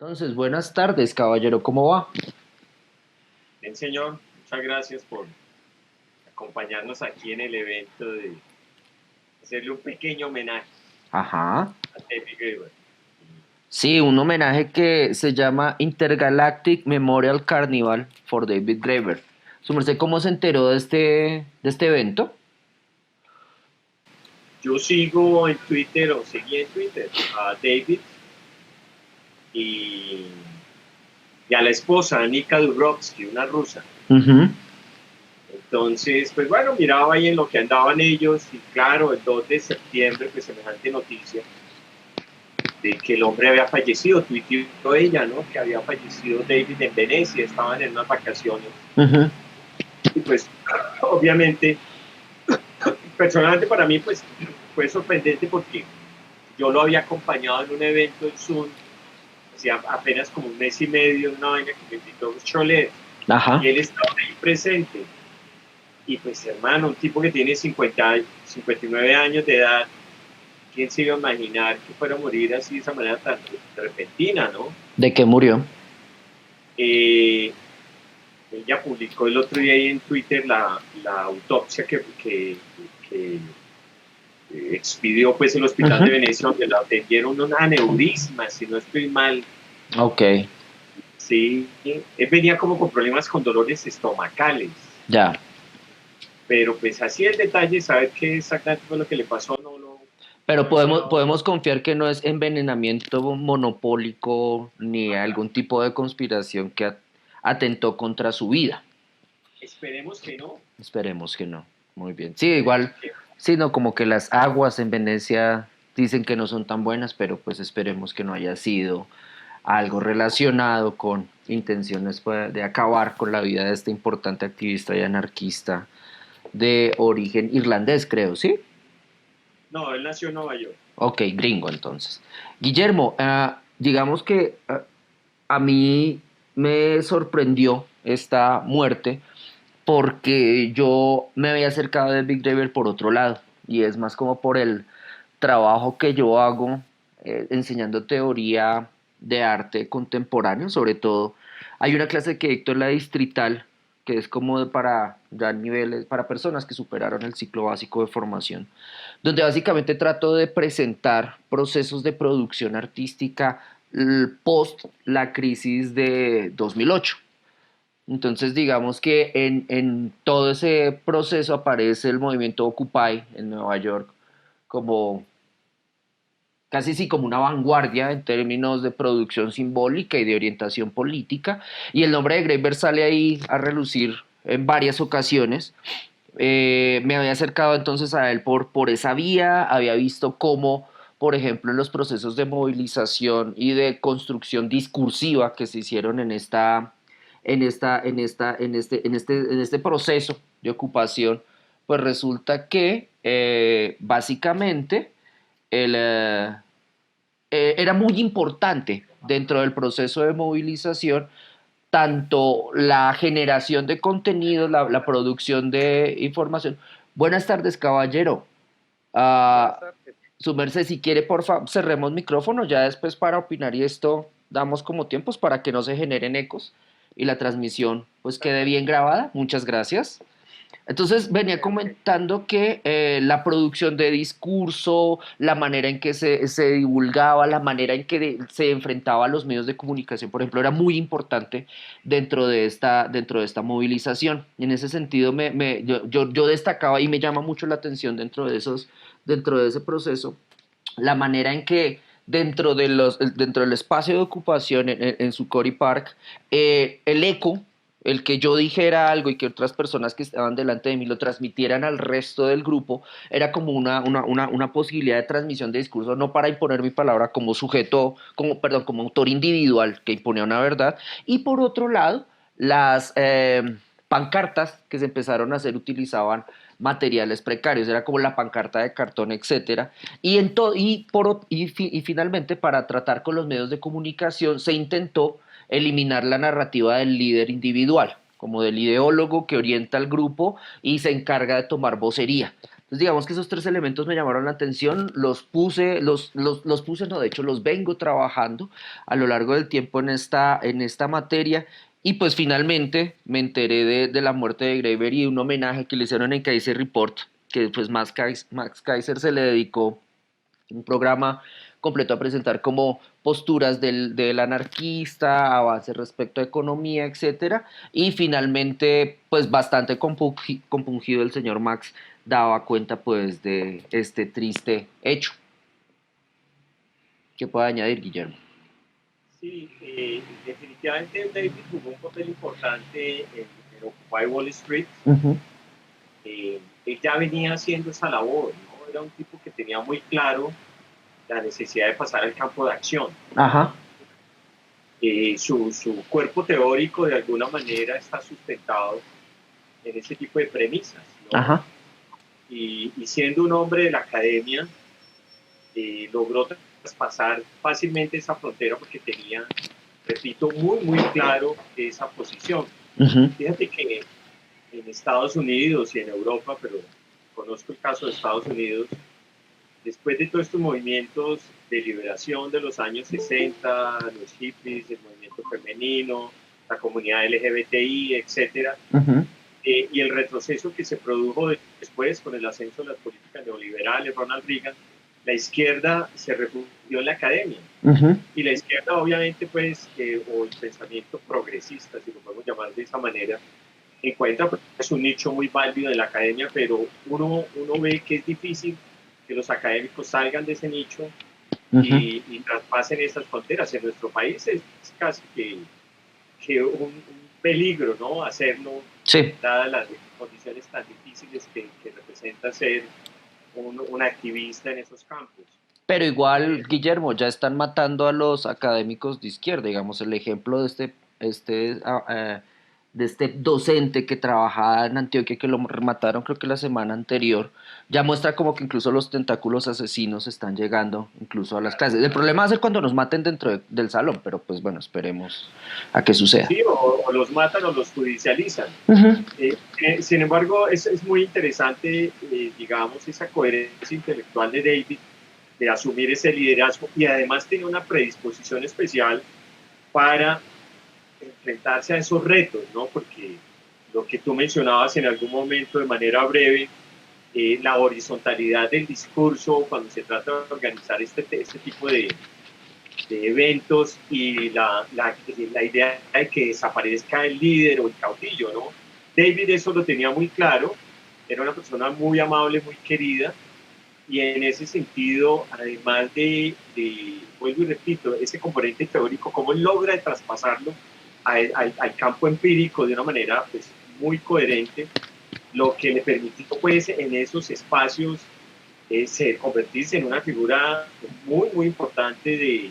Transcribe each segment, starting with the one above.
Entonces, buenas tardes, caballero, ¿cómo va? Bien, señor, muchas gracias por acompañarnos aquí en el evento de hacerle un pequeño homenaje Ajá. a David Graeber. Sí, un homenaje que se llama Intergalactic Memorial Carnival for David Graeber. ¿Su merced cómo se enteró de este evento? Yo sigo en Twitter o seguí en Twitter a David y, y a la esposa, Anika Dubrovsky, una rusa. Ujú. Entonces, pues bueno, miraba ahí en lo que andaban ellos y claro, el 2 de septiembre, pues semejante noticia de que el hombre había fallecido, tuiteó ella, ¿no? Que había fallecido David en Venecia, estaban en unas vacaciones Ujú. y pues obviamente personalmente para mí pues fue sorprendente porque yo lo había acompañado en un evento en Zoom, hacía apenas como un mes y medio, una vaina que me invitó Cholet, Ajá. y él estaba ahí presente. Y pues hermano, un tipo que tiene 59 años de edad, ¿quién se iba a imaginar que fuera a morir así de esa manera tan repentina, ¿no? ¿De qué murió? Eh, Ella publicó el otro día ahí en Twitter la autopsia que expidió pues el hospital Ujú. de Venecia donde la atendieron un aneurisma, si no estoy mal. Ok, Sí, él venía como con problemas con dolores estomacales, ya. pero pues así el detalle, saber qué exactamente fue lo que le pasó, Pero no he logrado. podemos confiar que no es envenenamiento monopólico ni algún tipo de conspiración que atentó contra su vida. Esperemos que no, Esperemos que no. Muy bien. Sí, esperemos igual, que no. sí, no, como que las aguas en Venecia dicen que no son tan buenas, pero pues esperemos que no haya sido algo relacionado con intenciones pues, de acabar con la vida de este importante activista y anarquista de origen irlandés, creo, ¿sí? No, él nació en Nueva York. Ok, gringo entonces. Guillermo, digamos que a mí me sorprendió esta muerte porque yo me había acercado de Big River por otro lado, y es más como por el trabajo que yo hago enseñando teoría de arte contemporáneo, sobre todo. Hay una clase que dicto en la distrital que es como para ya niveles, para personas que superaron el ciclo básico de formación, donde básicamente trato de presentar procesos de producción artística post la crisis de 2008. Entonces, digamos que en todo ese proceso aparece el movimiento Occupy en Nueva York como casi sí como una vanguardia en términos de producción simbólica y de orientación política, y el nombre de Graeber sale ahí a relucir en varias ocasiones. Me había acercado entonces a él por esa vía, había visto cómo, por ejemplo, en los procesos de movilización y de construcción discursiva que se hicieron en este proceso de ocupación, pues resulta que básicamente era muy importante dentro del proceso de movilización tanto la generación de contenido, la producción de información. Buenas tardes, caballero. Buenas Ah, tardes. su merced, si quiere, por favor, cerremos micrófono ya después para opinar y esto damos como tiempos para que no se generen ecos y la transmisión pues quede bien grabada. Muchas gracias. Entonces venía Perfecto. comentando que la producción de discurso, la manera en que se divulgaba, la manera en que se enfrentaba a los medios de comunicación, por ejemplo, era muy importante dentro de esta movilización. Y en ese sentido yo destacaba y me llama mucho la atención dentro de ese proceso, la manera en que dentro del espacio de ocupación en Sucori Park, el eco, el que yo dijera algo y que otras personas que estaban delante de mí lo transmitieran al resto del grupo, era como una posibilidad de transmisión de discurso, no para imponer mi palabra como sujeto, perdón, como autor individual que imponía una verdad. Y por otro lado, las pancartas que se empezaron a hacer utilizaban materiales precarios, era como la pancarta de cartón, etcétera, y finalmente, para tratar con los medios de comunicación, se intentó eliminar la narrativa del líder individual, como del ideólogo que orienta al grupo y se encarga de tomar vocería. Entonces digamos que esos tres elementos me llamaron la atención, los puse, no, de hecho los vengo trabajando a lo largo del tiempo en esta materia y pues finalmente me enteré de la muerte de Graeber y un homenaje que le hicieron en Kaiser Report, que pues Max Kaiser se le dedicó un programa completo a presentar como posturas del anarquista, avances respecto a economía, etcétera, y finalmente, pues bastante compungido el señor Max daba cuenta pues de este triste hecho. ¿Qué puede añadir, Guillermo? Sí, definitivamente David jugó un papel importante en Occupy Wall Street. Ujú. Él ya venía haciendo esa labor, ¿no? Era un tipo que tenía muy claro la necesidad de pasar al campo de acción. Ajá, Su cuerpo teórico de alguna manera está sustentado en ese tipo de premisas, ¿no? ajá. Y siendo un hombre de la academia, logró traspasar fácilmente esa frontera porque tenía, repito, muy claro esa posición. Ujú. Fíjate que en Estados Unidos y en Europa, pero conozco el caso de Estados Unidos, después de todos estos movimientos de liberación de los años 60, los hippies, el movimiento femenino, la comunidad LGBTI, etcétera, Ujú. y el retroceso que se produjo después con el ascenso de las políticas neoliberales, Ronald Reagan, la izquierda se refugió en la academia. Ujú. Y la izquierda, obviamente, pues, o el pensamiento progresista, si lo podemos llamar de esa manera, encuentra pues, un nicho muy válido en la academia, pero uno ve que es difícil que los académicos salgan de ese nicho Ujú. y traspasen esas fronteras. En nuestro país es casi que un peligro, ¿no? Hacerlo, Sí. dadas las condiciones tan difíciles que representa ser un activista en esos campos. Pero Eh, igual, Guillermo, ya están matando a los académicos de izquierda. Digamos, el ejemplo de de este docente que trabajaba en Antioquia, que lo mataron creo que la semana anterior, ya muestra como que incluso los tentáculos asesinos están llegando incluso a las clases. El problema va a ser cuando nos maten dentro del salón, pero pues bueno, esperemos a que suceda. sí, o los matan o los judicializan. Ujú. Sin embargo, es muy interesante, digamos, esa coherencia intelectual de David de asumir ese liderazgo y además tiene una predisposición especial para enfrentarse a esos retos, ¿no? Porque lo que tú mencionabas en algún momento de manera breve, la horizontalidad del discurso cuando se trata de organizar este tipo de eventos y la idea de que desaparezca el líder o el caudillo, ¿no? David eso lo tenía muy claro, era una persona muy amable, muy querida, y en ese sentido, además vuelvo y repito, ese componente teórico, cómo logra traspasarlo al campo empírico de una manera pues, muy coherente, lo que le permitió pues en esos espacios convertirse en una figura muy importante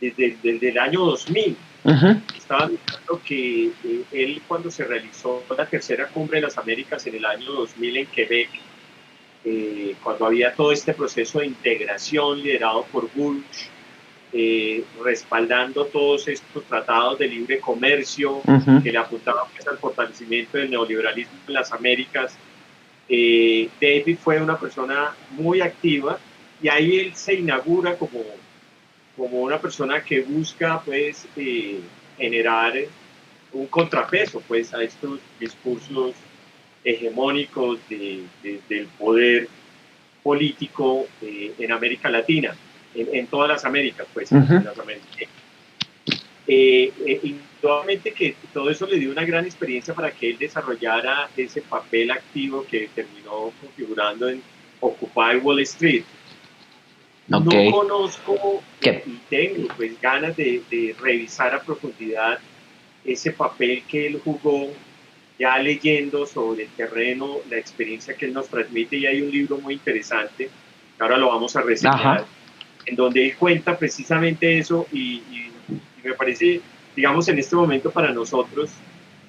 desde el año 2000. Ujú. Estaba mirando que él cuando se realizó la tercera cumbre de las Américas en el año 2000 en Quebec, cuando había todo este proceso de integración liderado por Bush, respaldando todos estos tratados de libre comercio Ujú. que le apuntaban pues, al fortalecimiento del neoliberalismo en las Américas. David fue una persona muy activa y ahí él se inaugura como una persona que busca pues generar un contrapeso pues a estos discursos hegemónicos del poder político en América Latina, en todas las Américas, pues Ujú. en las Américas. Indudablemente que todo eso le dio una gran experiencia para que él desarrollara ese papel activo que terminó configurando en Occupy Wall Street. Ok. No conozco ¿Qué? y tengo pues ganas de revisar a profundidad ese papel que él jugó ya leyendo sobre el terreno, la experiencia que él nos transmite, y hay un libro muy interesante, que ahora lo vamos a Ajá. reseñar, en donde él cuenta precisamente eso y me parece, digamos, en este momento para nosotros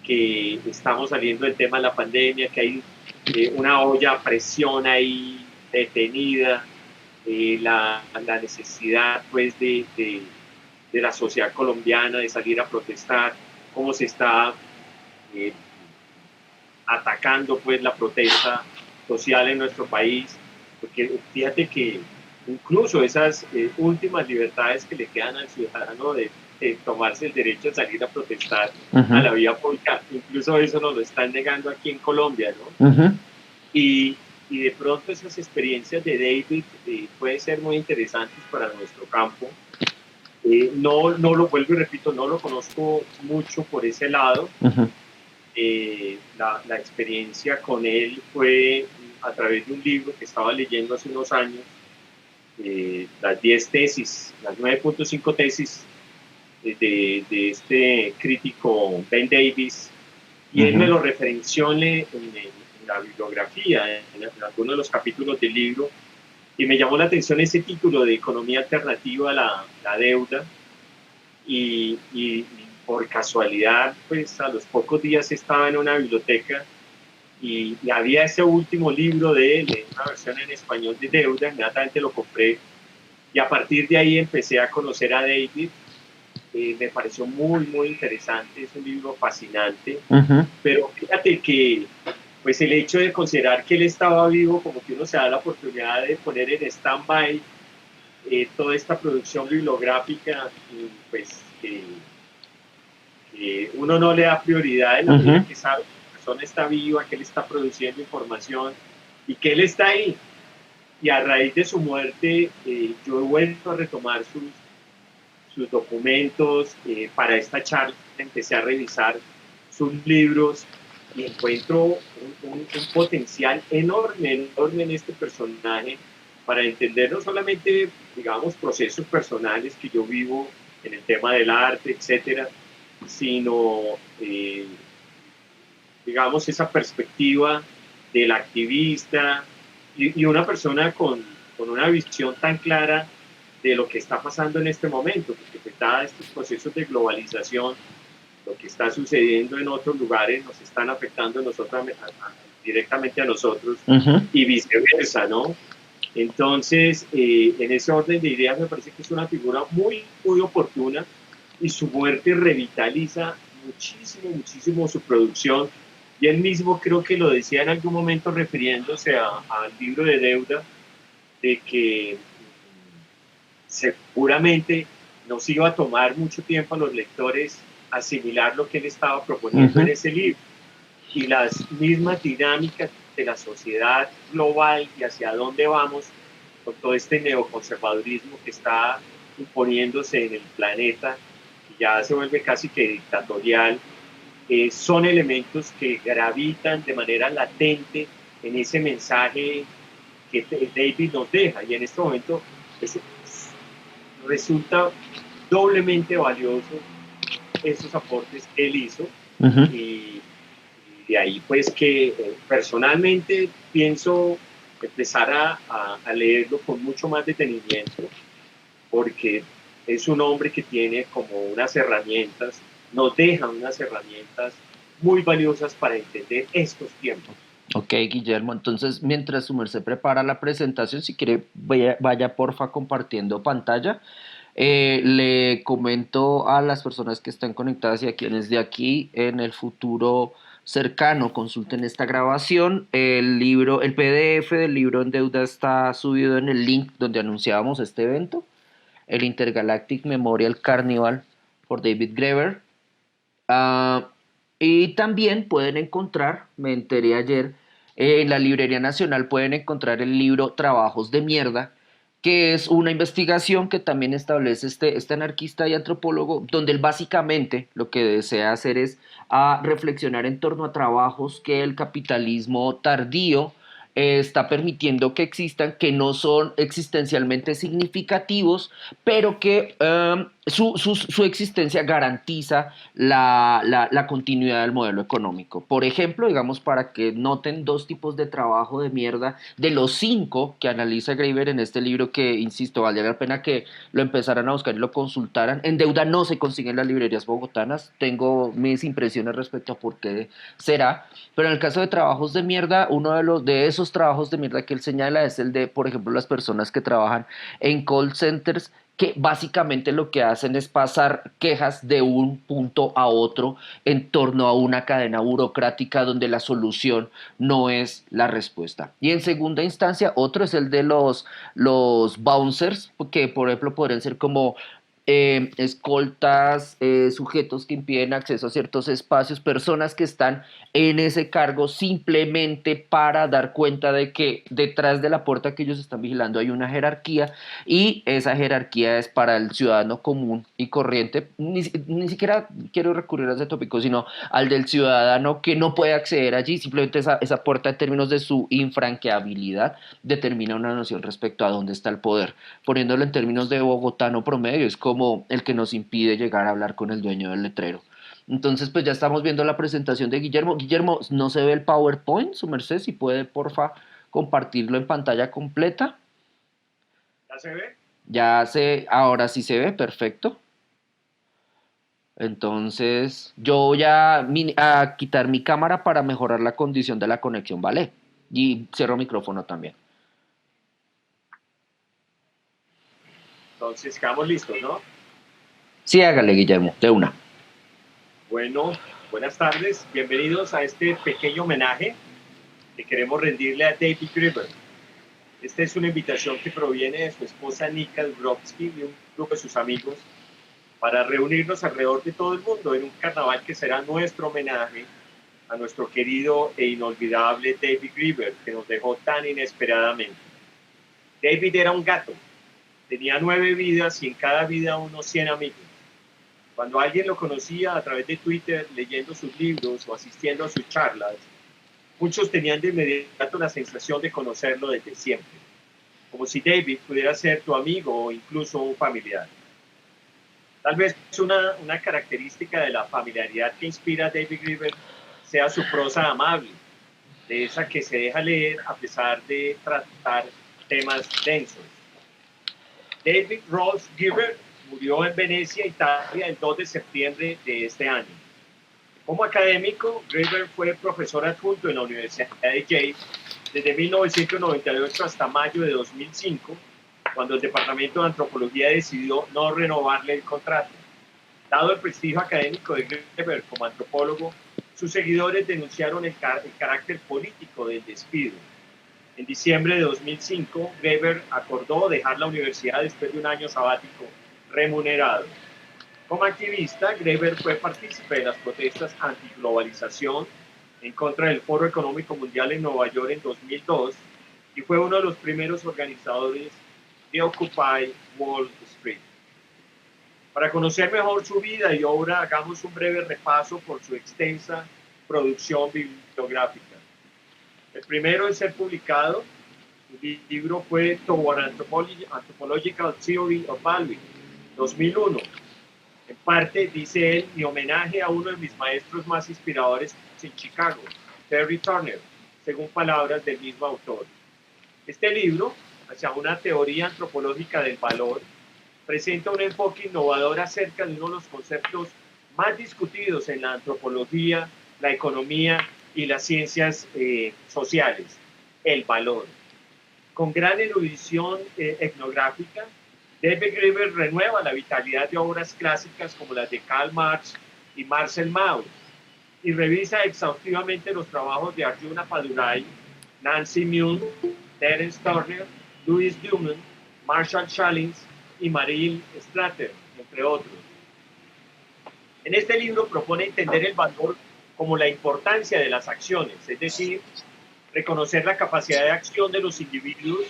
que estamos saliendo del tema de la pandemia, que hay una olla a presión ahí detenida, la necesidad pues de la sociedad colombiana de salir a protestar, cómo se está eh, atacando pues la protesta social en nuestro país, porque fíjate que incluso esas últimas libertades que le quedan al ciudadano de tomarse el derecho a salir a protestar a Ujú, la vía pública, incluso eso nos lo están negando aquí en Colombia, ¿no? ujú, Y, y de pronto esas experiencias de David pueden ser muy interesantes para nuestro campo. No lo vuelvo y repito, no lo conozco mucho por ese lado. ujú, La experiencia con él fue a través de un libro que estaba leyendo hace unos años, las 10 tesis, las 9.5 tesis de este crítico Ben Davis, y él me ujú. lo referenció en la bibliografía, en algunos de los capítulos del libro, y me llamó la atención ese título de Economía Alternativa a la Deuda, y por casualidad, pues a los pocos días estaba en una biblioteca y había ese último libro de él, una versión en español de Deuda, inmediatamente lo compré y a partir de ahí empecé a conocer a David. Me pareció muy, muy interesante, es un libro fascinante, Ujú, pero fíjate que pues el hecho de considerar que él estaba vivo, como que uno se da la oportunidad de poner en stand-by toda esta producción bibliográfica, pues uno no le da prioridad en la medida ujú. que sabe que la persona está viva, que él está produciendo información y que él está ahí. Y a raíz de su muerte, yo he vuelto a retomar sus documentos para esta charla, empecé a revisar sus libros y encuentro un potencial enorme, enorme en este personaje para entender no solamente, digamos, procesos personales que yo vivo en el tema del arte, etcétera, sino, digamos, esa perspectiva del activista y una persona con una visión tan clara de lo que está pasando en este momento, porque pues, dadas estos procesos de globalización, lo que está sucediendo en otros lugares nos están afectando a nosotros, directamente a nosotros Ujú. y viceversa, ¿no? Entonces, en ese orden de ideas me parece que es una figura muy, muy oportuna y su muerte revitaliza muchísimo, muchísimo su producción. Y él mismo creo que lo decía en algún momento refiriéndose al libro de Deuda, de que seguramente nos iba a tomar mucho tiempo a los lectores asimilar lo que él estaba proponiendo en Ujú, ese libro y las mismas dinámicas de la sociedad global y hacia dónde vamos con todo este neoconservadurismo que está imponiéndose en el planeta, que ya se vuelve casi que dictatorial, son elementos que gravitan de manera latente en ese mensaje que David nos deja. Y en este momento es, resulta doblemente valioso esos aportes que él hizo ujú. y, y de ahí pues que personalmente pienso empezar a leerlo con mucho más detenimiento porque es un hombre que tiene como unas herramientas, nos deja unas herramientas muy valiosas para entender estos tiempos. Ok, Guillermo, entonces mientras su merced prepara la presentación, si quiere vaya porfa compartiendo pantalla. Le comento a las personas que están conectadas y a quienes de aquí en el futuro cercano consulten esta grabación. El libro, el PDF del libro en deuda está subido en el link donde anunciábamos este evento, el Intergalactic Memorial Carnival por David Graeber. Ah, y también pueden encontrar, me enteré ayer, en la Librería Nacional pueden encontrar el libro Trabajos de Mierda, que es una investigación que también establece este anarquista y antropólogo, donde él básicamente lo que desea hacer es reflexionar en torno a trabajos que el capitalismo tardío está permitiendo que existan, que no son existencialmente significativos, pero que su existencia garantiza la continuidad del modelo económico. Por ejemplo, digamos, para que noten dos tipos de trabajo de mierda, de los cinco que analiza Graeber en este libro, que, insisto, valdría la pena que lo empezaran a buscar y lo consultaran. En deuda no se consiguen las librerías bogotanas, tengo mis impresiones respecto a por qué será, pero en el caso de trabajos de mierda, uno de esos trabajos de mierda que él señala es el de, por ejemplo, las personas que trabajan en call centers que básicamente lo que hacen es pasar quejas de un punto a otro en torno a una cadena burocrática donde la solución no es la respuesta. Y en segunda instancia, otro es el de los bouncers, que por ejemplo podrían ser como escoltas, sujetos que impiden acceso a ciertos espacios, personas que están en ese cargo simplemente para dar cuenta de que detrás de la puerta que ellos están vigilando hay una jerarquía y esa jerarquía es para el ciudadano común y corriente. Ni siquiera quiero recurrir a ese tópico, sino al del ciudadano que no puede acceder allí, simplemente esa puerta en términos de su infranqueabilidad determina una noción respecto a dónde está el poder. Poniéndolo en términos de bogotano promedio, es como el que nos impide llegar a hablar con el dueño del letrero. Entonces, pues ya estamos viendo la presentación de Guillermo. Guillermo, ¿no se ve el PowerPoint, su merced? Si puede, porfa, compartirlo en pantalla completa. ¿Ya se ve? Ahora sí se ve, perfecto. Entonces, yo voy a quitar mi cámara para mejorar la condición de la conexión, ¿vale? Y cierro micrófono también. Entonces, quedamos listos, ¿no? Sí, hágale, Guillermo, de una. Bueno, buenas tardes. Bienvenidos a este pequeño homenaje que queremos rendirle a David Graeber. Esta es una invitación que proviene de su esposa Nika Dubrovsky y un grupo de sus amigos para reunirnos alrededor de todo el mundo en un carnaval que será nuestro homenaje a nuestro querido e inolvidable David Graeber, que nos dejó tan inesperadamente. David era un gato, tenía 9 vidas y en cada vida unos 100 amigos. Cuando alguien lo conocía a través de Twitter, leyendo sus libros o asistiendo a sus charlas, muchos tenían de inmediato la sensación de conocerlo desde siempre, como si David pudiera ser tu amigo o incluso un familiar. Tal vez una característica de la familiaridad que inspira a David Graeber sea su prosa amable, de esa que se deja leer a pesar de tratar temas densos. David Rose Graeber murió en Venecia, Italia, el 2 de septiembre de este año. Como académico, Graeber fue profesor adjunto en la Universidad de Yale desde 1998 hasta mayo de 2005, cuando el Departamento de Antropología decidió no renovarle el contrato. Dado el prestigio académico de Graeber como antropólogo, sus seguidores denunciaron el carácter político del despido. En diciembre de 2005, Graeber acordó dejar la universidad después de un año sabático remunerado. Como activista, Graeber fue partícipe de las protestas antiglobalización en contra del Foro Económico Mundial en Nueva York en 2002 y fue uno de los primeros organizadores de Occupy Wall Street. Para conocer mejor su vida y obra, hagamos un breve repaso por su extensa producción bibliográfica. El primero en ser publicado, el libro fue Toward Anthropological Theory of Value, 2001. En parte, dice él, mi homenaje a uno de mis maestros más inspiradores en Chicago, Terry Turner, según palabras del mismo autor. Este libro, hacia una teoría antropológica del valor, presenta un enfoque innovador acerca de uno de los conceptos más discutidos en la antropología, la economía y las ciencias sociales, el valor. Con gran erudición etnográfica, David Graeber renueva la vitalidad de obras clásicas como las de Karl Marx y Marcel Mauss y revisa exhaustivamente los trabajos de Arjuna Padurai, Nancy Mune, Terence Turner, Louis Duman, Marshall Chalins y Maril Strater, entre otros. En este libro propone entender el valor como la importancia de las acciones, es decir, reconocer la capacidad de acción de los individuos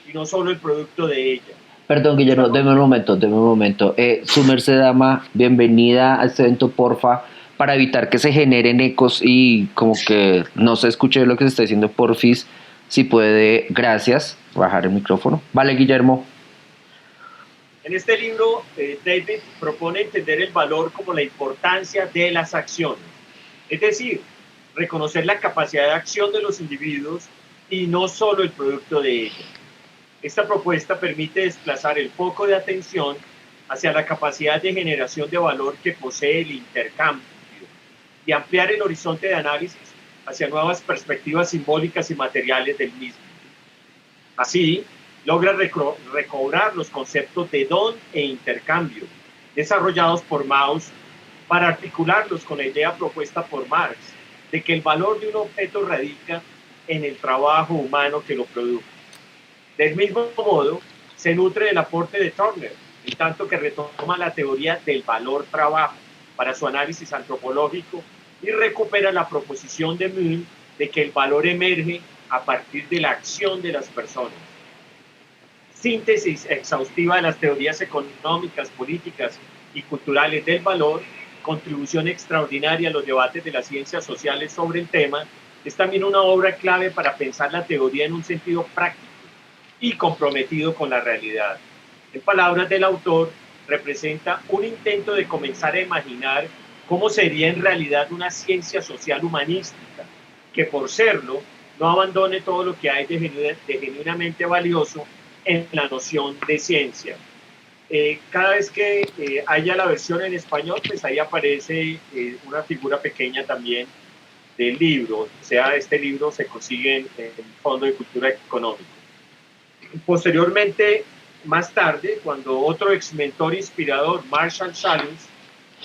y no solo el producto de ellas. Perdón, Guillermo, deme un momento. Su merced dama, bienvenida a este evento, porfa, para evitar que se generen ecos y como que no se escuche lo que se está diciendo, porfis, si puede, gracias, bajar el micrófono. Vale, Guillermo. En este libro, David propone entender el valor como la importancia de las acciones, es decir, reconocer la capacidad de acción de los individuos y no solo el producto de ellas. Esta propuesta permite desplazar el foco de atención hacia la capacidad de generación de valor que posee el intercambio y ampliar el horizonte de análisis hacia nuevas perspectivas simbólicas y materiales del mismo. Así, logra recobrar los conceptos de don e intercambio desarrollados por Mauss para articularlos con la idea propuesta por Marx de que el valor de un objeto radica en el trabajo humano que lo produjo. Del mismo modo, se nutre del aporte de Turner, en tanto que retoma la teoría del valor-trabajo para su análisis antropológico y recupera la proposición de Mill de que el valor emerge a partir de la acción de las personas. Síntesis exhaustiva de las teorías económicas, políticas y culturales del valor, contribución extraordinaria a los debates de las ciencias sociales sobre el tema, es también una obra clave para pensar la teoría en un sentido práctico y comprometido con la realidad. En palabras del autor, representa un intento de comenzar a imaginar cómo sería en realidad una ciencia social humanística, que por serlo, no abandone todo lo que hay de genuinamente valioso en la noción de ciencia. Cada vez que haya la versión en español, pues ahí aparece una figura pequeña también del libro. O sea, este libro se consigue en el Fondo de Cultura Económica. Posteriormente, más tarde, cuando otro ex mentor inspirador, Marshall Sahlins,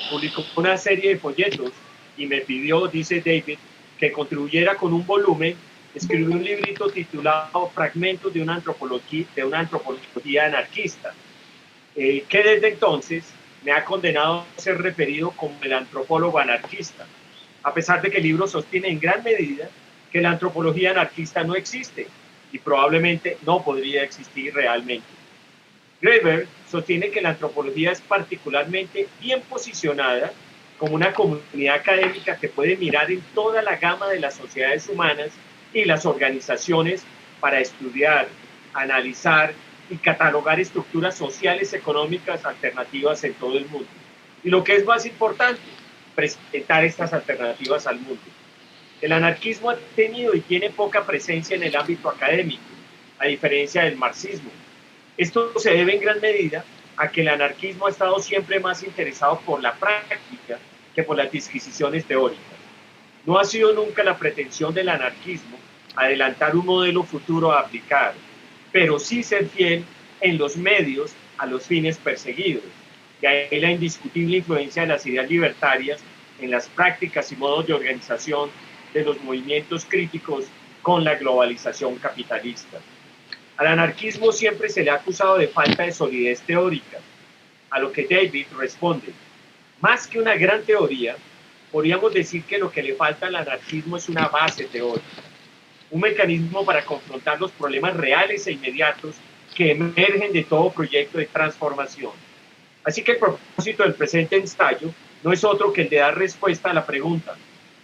publicó una serie de folletos y me pidió, dice David, que contribuyera con un volumen, escribió un librito titulado Fragmentos de una antropología anarquista, que desde entonces me ha condenado a ser referido como el antropólogo anarquista, a pesar de que el libro sostiene en gran medida que la antropología anarquista no existe y probablemente no podría existir realmente. Graeber sostiene que la antropología es particularmente bien posicionada como una comunidad académica que puede mirar en toda la gama de las sociedades humanas y las organizaciones para estudiar, analizar y catalogar estructuras sociales económicas alternativas en todo el mundo. Y lo que es más importante, presentar estas alternativas al mundo. El anarquismo ha tenido y tiene poca presencia en el ámbito académico, a diferencia del marxismo. Esto se debe en gran medida a que el anarquismo ha estado siempre más interesado por la práctica que por las disquisiciones teóricas. No ha sido nunca la pretensión del anarquismo adelantar un modelo futuro a aplicar, pero sí ser fiel en los medios a los fines perseguidos. De ahí la indiscutible influencia de las ideas libertarias en las prácticas y modos de organización de los movimientos críticos con la globalización capitalista. Al anarquismo siempre se le ha acusado de falta de solidez teórica, a lo que David responde: más que una gran teoría, podríamos decir que lo que le falta al anarquismo es una base teórica, un mecanismo para confrontar los problemas reales e inmediatos que emergen de todo proyecto de transformación. Así que el propósito del presente ensayo no es otro que el de dar respuesta a la pregunta: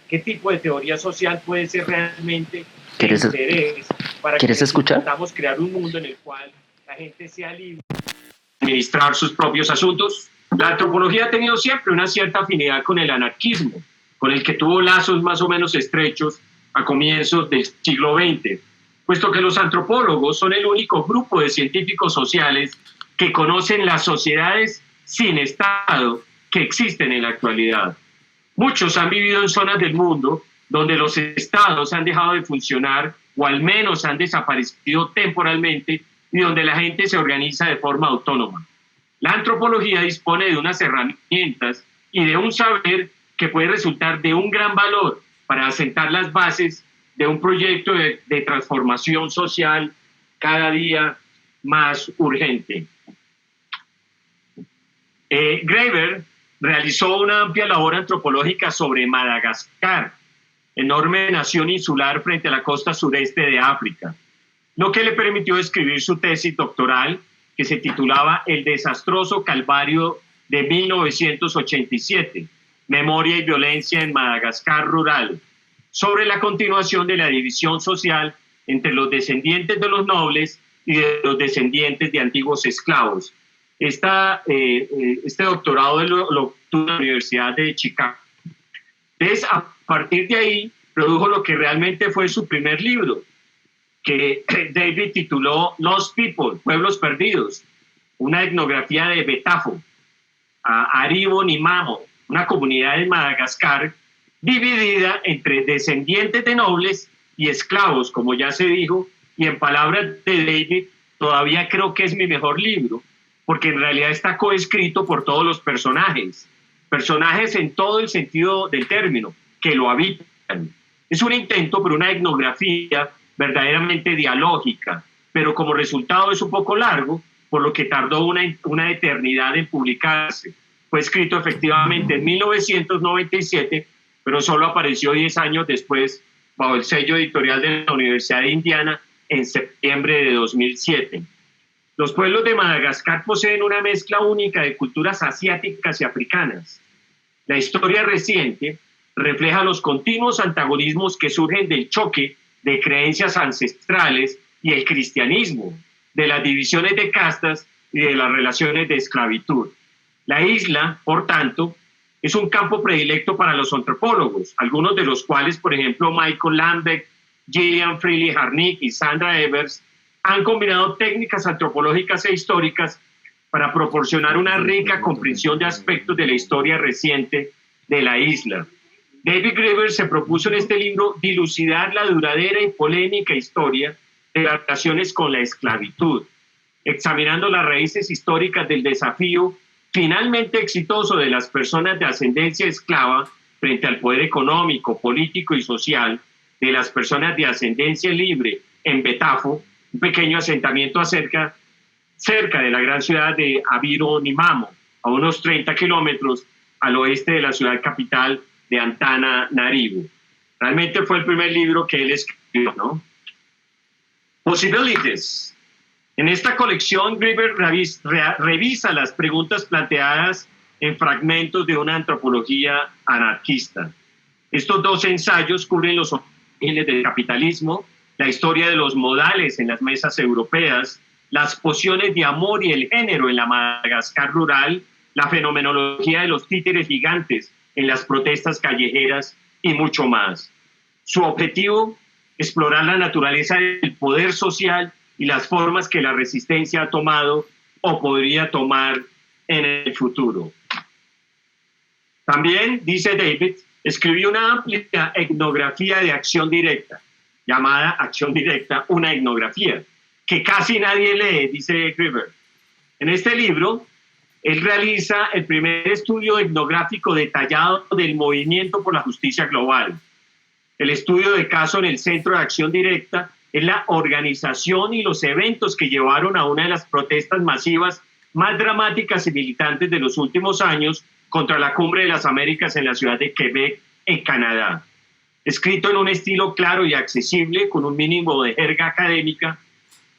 ¿qué tipo de teoría social puede ser realmente de interés para que podamos crear un mundo en el cual la gente sea libre de administrar sus propios asuntos? La antropología ha tenido siempre una cierta afinidad con el anarquismo, con el que tuvo lazos más o menos estrechos a comienzos del siglo XX, puesto que los antropólogos son el único grupo de científicos sociales que conocen las sociedades sin Estado que existen en la actualidad. Muchos han vivido en zonas del mundo donde los estados han dejado de funcionar o al menos han desaparecido temporalmente y donde la gente se organiza de forma autónoma. La antropología dispone de unas herramientas y de un saber que puede resultar de un gran valor para asentar las bases de un proyecto de transformación social cada día más urgente. Graeber realizó una amplia labor antropológica sobre Madagascar, enorme nación insular frente a la costa sureste de África, lo que le permitió escribir su tesis doctoral, que se titulaba El desastroso calvario de 1987, Memoria y violencia en Madagascar rural, sobre la continuación de la división social entre los descendientes de los nobles y de los descendientes de antiguos esclavos. Este doctorado lo obtuvo en la Universidad de Chicago. Entonces, a partir de ahí, produjo lo que realmente fue su primer libro, que David tituló Lost People, Pueblos Perdidos, una etnografía de Betafo, Aribo Nimamo, una comunidad en Madagascar dividida entre descendientes de nobles y esclavos, como ya se dijo, y en palabras de David, todavía creo que es mi mejor libro, porque en realidad está coescrito por todos los personajes, personajes en todo el sentido del término, que lo habitan. Es un intento por una etnografía verdaderamente dialógica, pero como resultado es un poco largo, por lo que tardó una eternidad en publicarse. Fue escrito efectivamente en 1997, pero solo apareció 10 años después bajo el sello editorial de la Universidad de Indiana en septiembre de 2007. Los pueblos de Madagascar poseen una mezcla única de culturas asiáticas y africanas. La historia reciente refleja los continuos antagonismos que surgen del choque de creencias ancestrales y el cristianismo, de las divisiones de castas y de las relaciones de esclavitud. La isla, por tanto, es un campo predilecto para los antropólogos, algunos de los cuales, por ejemplo, Michael Lambeck, Gillian Freely Harnick y Sandra Evers, han combinado técnicas antropológicas e históricas para proporcionar una rica comprensión de aspectos de la historia reciente de la isla. David Graeber se propuso en este libro dilucidar la duradera y polémica historia de las relaciones con la esclavitud, examinando las raíces históricas del desafío finalmente exitoso de las personas de ascendencia esclava frente al poder económico, político y social de las personas de ascendencia libre en Betafo, un pequeño asentamiento cerca de la gran ciudad de Avironimamo, a unos 30 kilómetros al oeste de la ciudad capital de Antananarivo. Realmente fue el primer libro que él escribió, ¿no? Possibilities. En esta colección, Graeber revisa las preguntas planteadas en fragmentos de una antropología anarquista. Estos dos ensayos cubren los orígenes del capitalismo, la historia de los modales en las mesas europeas, las pociones de amor y el género en la Madagascar rural, la fenomenología de los títeres gigantes en las protestas callejeras y mucho más. Su objetivo, explorar la naturaleza del poder social y las formas que la resistencia ha tomado o podría tomar en el futuro. También, dice David, escribió una amplia etnografía de acción directa, llamada Acción Directa, una etnografía, que casi nadie lee, dice Graeber. En este libro, él realiza el primer estudio etnográfico detallado del movimiento por la justicia global. El estudio de caso en el Centro de Acción Directa es la organización y los eventos que llevaron a una de las protestas masivas más dramáticas y militantes de los últimos años contra la Cumbre de las Américas en la ciudad de Quebec, en Canadá. Escrito en un estilo claro y accesible, con un mínimo de jerga académica,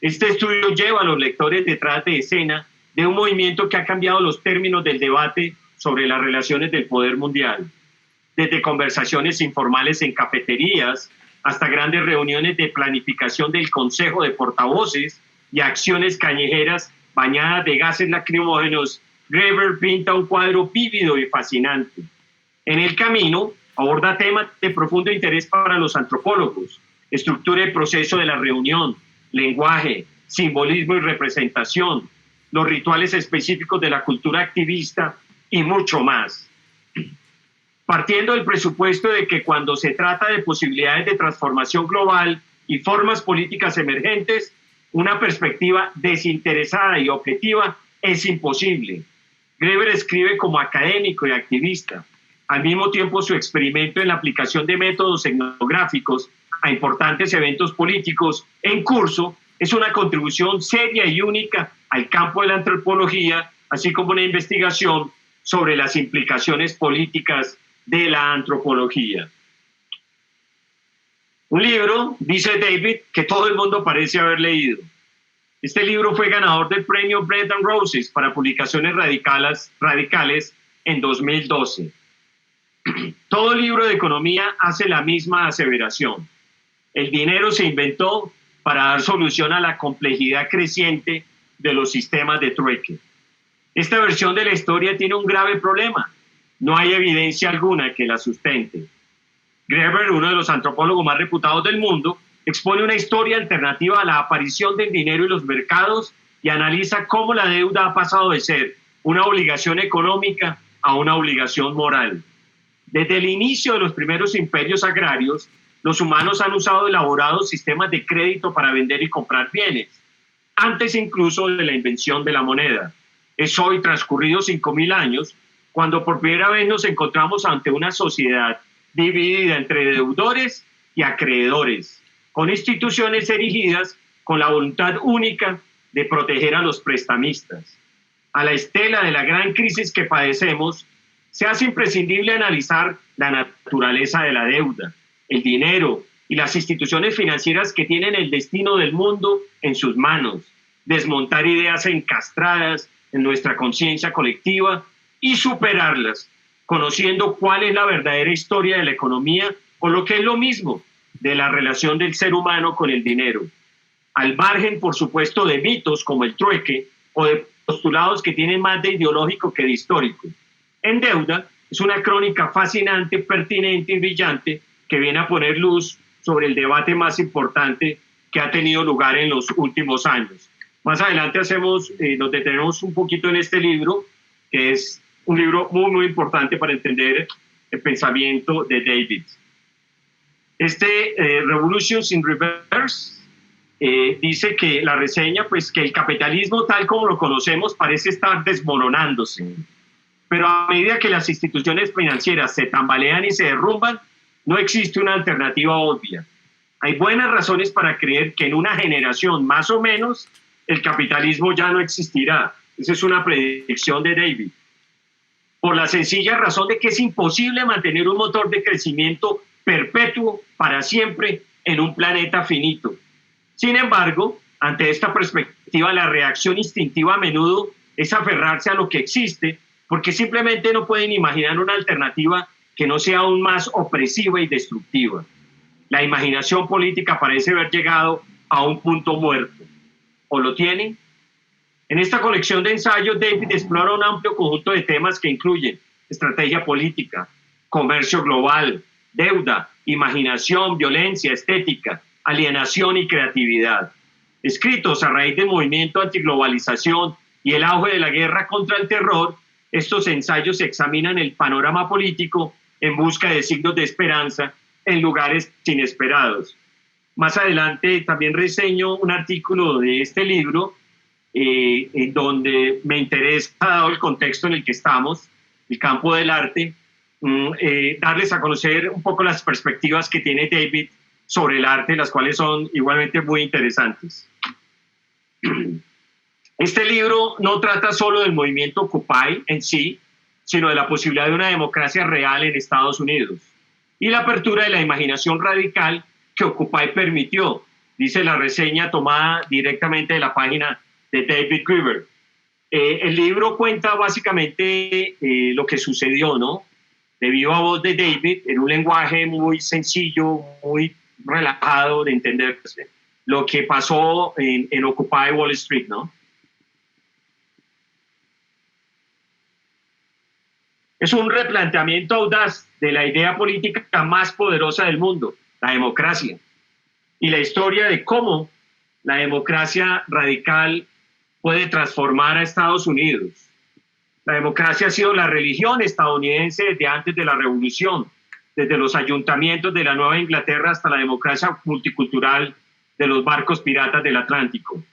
este estudio lleva a los lectores detrás de escena de un movimiento que ha cambiado los términos del debate sobre las relaciones del poder mundial, desde conversaciones informales en cafeterías hasta grandes reuniones de planificación del Consejo de Portavoces y acciones callejeras bañadas de gases lacrimógenos. Graeber pinta un cuadro vívido y fascinante. En el camino aborda temas de profundo interés para los antropólogos: estructura y proceso de la reunión, lenguaje, simbolismo y representación, los rituales específicos de la cultura activista y mucho más. Partiendo del presupuesto de que cuando se trata de posibilidades de transformación global y formas políticas emergentes, una perspectiva desinteresada y objetiva es imposible. Graeber escribe como académico y activista. Al mismo tiempo, su experimento en la aplicación de métodos etnográficos a importantes eventos políticos en curso es una contribución seria y única al campo de la antropología, así como una investigación sobre las implicaciones políticas de la antropología. Un libro, dice David, que todo el mundo parece haber leído. Este libro fue ganador del premio Bread and Roses para publicaciones radicales en 2012. Todo libro de economía hace la misma aseveración. El dinero se inventó para dar solución a la complejidad creciente de los sistemas de trueque. Esta versión de la historia tiene un grave problema. No hay evidencia alguna que la sustente. Graeber, uno de los antropólogos más reputados del mundo, expone una historia alternativa a la aparición del dinero y los mercados y analiza cómo la deuda ha pasado de ser una obligación económica a una obligación moral. Desde el inicio de los primeros imperios agrarios, los humanos han usado elaborados sistemas de crédito para vender y comprar bienes. antes incluso de la invención de la moneda. Es hoy, transcurridos 5.000 años, cuando por primera vez nos encontramos ante una sociedad dividida entre deudores y acreedores, con instituciones erigidas con la voluntad única de proteger a los prestamistas. A la estela de la gran crisis que padecemos, se hace imprescindible analizar la naturaleza de la deuda, el dinero y las instituciones financieras que tienen el destino del mundo en sus manos, desmontar ideas encastradas en nuestra conciencia colectiva y superarlas, conociendo cuál es la verdadera historia de la economía o lo que es lo mismo, de la relación del ser humano con el dinero. Al margen, por supuesto, de mitos como el trueque o de postulados que tienen más de ideológico que de histórico. En Deuda es una crónica fascinante, pertinente y brillante que viene a poner luz sobre el debate más importante que ha tenido lugar en los últimos años. Más adelante nos detenemos un poquito en este libro, que es un libro muy, muy importante para entender el pensamiento de David. Revolutions in Reverse dice que la reseña, pues que el capitalismo tal como lo conocemos parece estar desmoronándose, pero a medida que las instituciones financieras se tambalean y se derrumban, no existe una alternativa obvia. Hay buenas razones para creer que en una generación más o menos el capitalismo ya no existirá. Esa es una predicción de David. Por la sencilla razón de que es imposible mantener un motor de crecimiento perpetuo para siempre en un planeta finito. Sin embargo, ante esta perspectiva, la reacción instintiva a menudo es aferrarse a lo que existe, porque simplemente no pueden imaginar una alternativa que no sea aún más opresiva y destructiva. La imaginación política parece haber llegado a un punto muerto. ¿O lo tienen? En esta colección de ensayos, David explora un amplio conjunto de temas que incluyen estrategia política, comercio global, deuda, imaginación, violencia, estética, alienación y creatividad. Escritos a raíz del movimiento antiglobalización y el auge de la guerra contra el terror, estos ensayos examinan el panorama político en busca de signos de esperanza en lugares inesperados. Más adelante también reseño un artículo de este libro en donde me interesa, dado el contexto en el que estamos, el campo del arte, darles a conocer un poco las perspectivas que tiene David sobre el arte, las cuales son igualmente muy interesantes. Este libro no trata solo del movimiento Occupy en sí, sino de la posibilidad de una democracia real en Estados Unidos y la apertura de la imaginación radical que Occupy permitió, dice la reseña tomada directamente de la página de David Graeber. El libro cuenta básicamente lo que sucedió, ¿no? De viva voz de David, en un lenguaje muy sencillo, muy relajado de entenderse, lo que pasó en Occupy Wall Street, ¿no? Es un replanteamiento audaz de la idea política más poderosa del mundo, la democracia, y la historia de cómo la democracia radical puede transformar a Estados Unidos. La democracia ha sido la religión estadounidense desde antes de la revolución, desde los ayuntamientos de la Nueva Inglaterra hasta la democracia multicultural de los barcos piratas del Atlántico.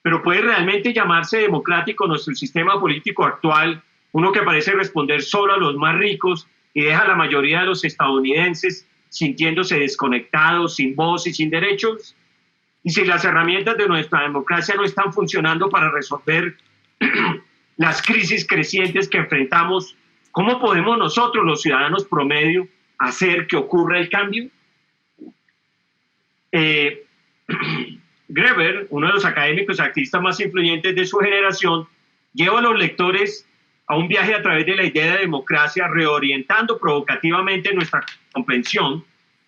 Pero ¿puede realmente llamarse democrático nuestro sistema político actual, uno que parece responder solo a los más ricos y deja a la mayoría de los estadounidenses sintiéndose desconectados, sin voz y sin derechos? Y si las herramientas de nuestra democracia no están funcionando para resolver las crisis crecientes que enfrentamos, ¿cómo podemos nosotros, los ciudadanos promedio, hacer que ocurra el cambio? Graeber, uno de los académicos activistas más influyentes de su generación, lleva a los lectores a un viaje a través de la idea de democracia, reorientando provocativamente nuestra comprensión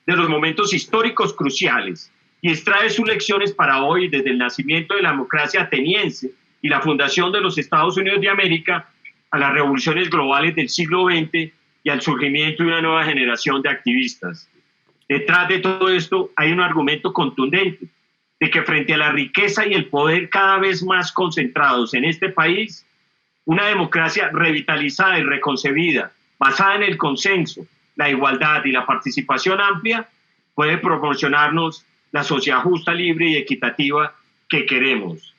de los momentos históricos cruciales y extrae sus lecciones para hoy desde el nacimiento de la democracia ateniense y la fundación de los Estados Unidos de América a las revoluciones globales del siglo XX y al surgimiento de una nueva generación de activistas. Detrás de todo esto hay un argumento contundente de que frente a la riqueza y el poder cada vez más concentrados en este país, una democracia revitalizada y reconcebida, basada en el consenso, la igualdad y la participación amplia, puede proporcionarnos la sociedad justa, libre y equitativa que queremos.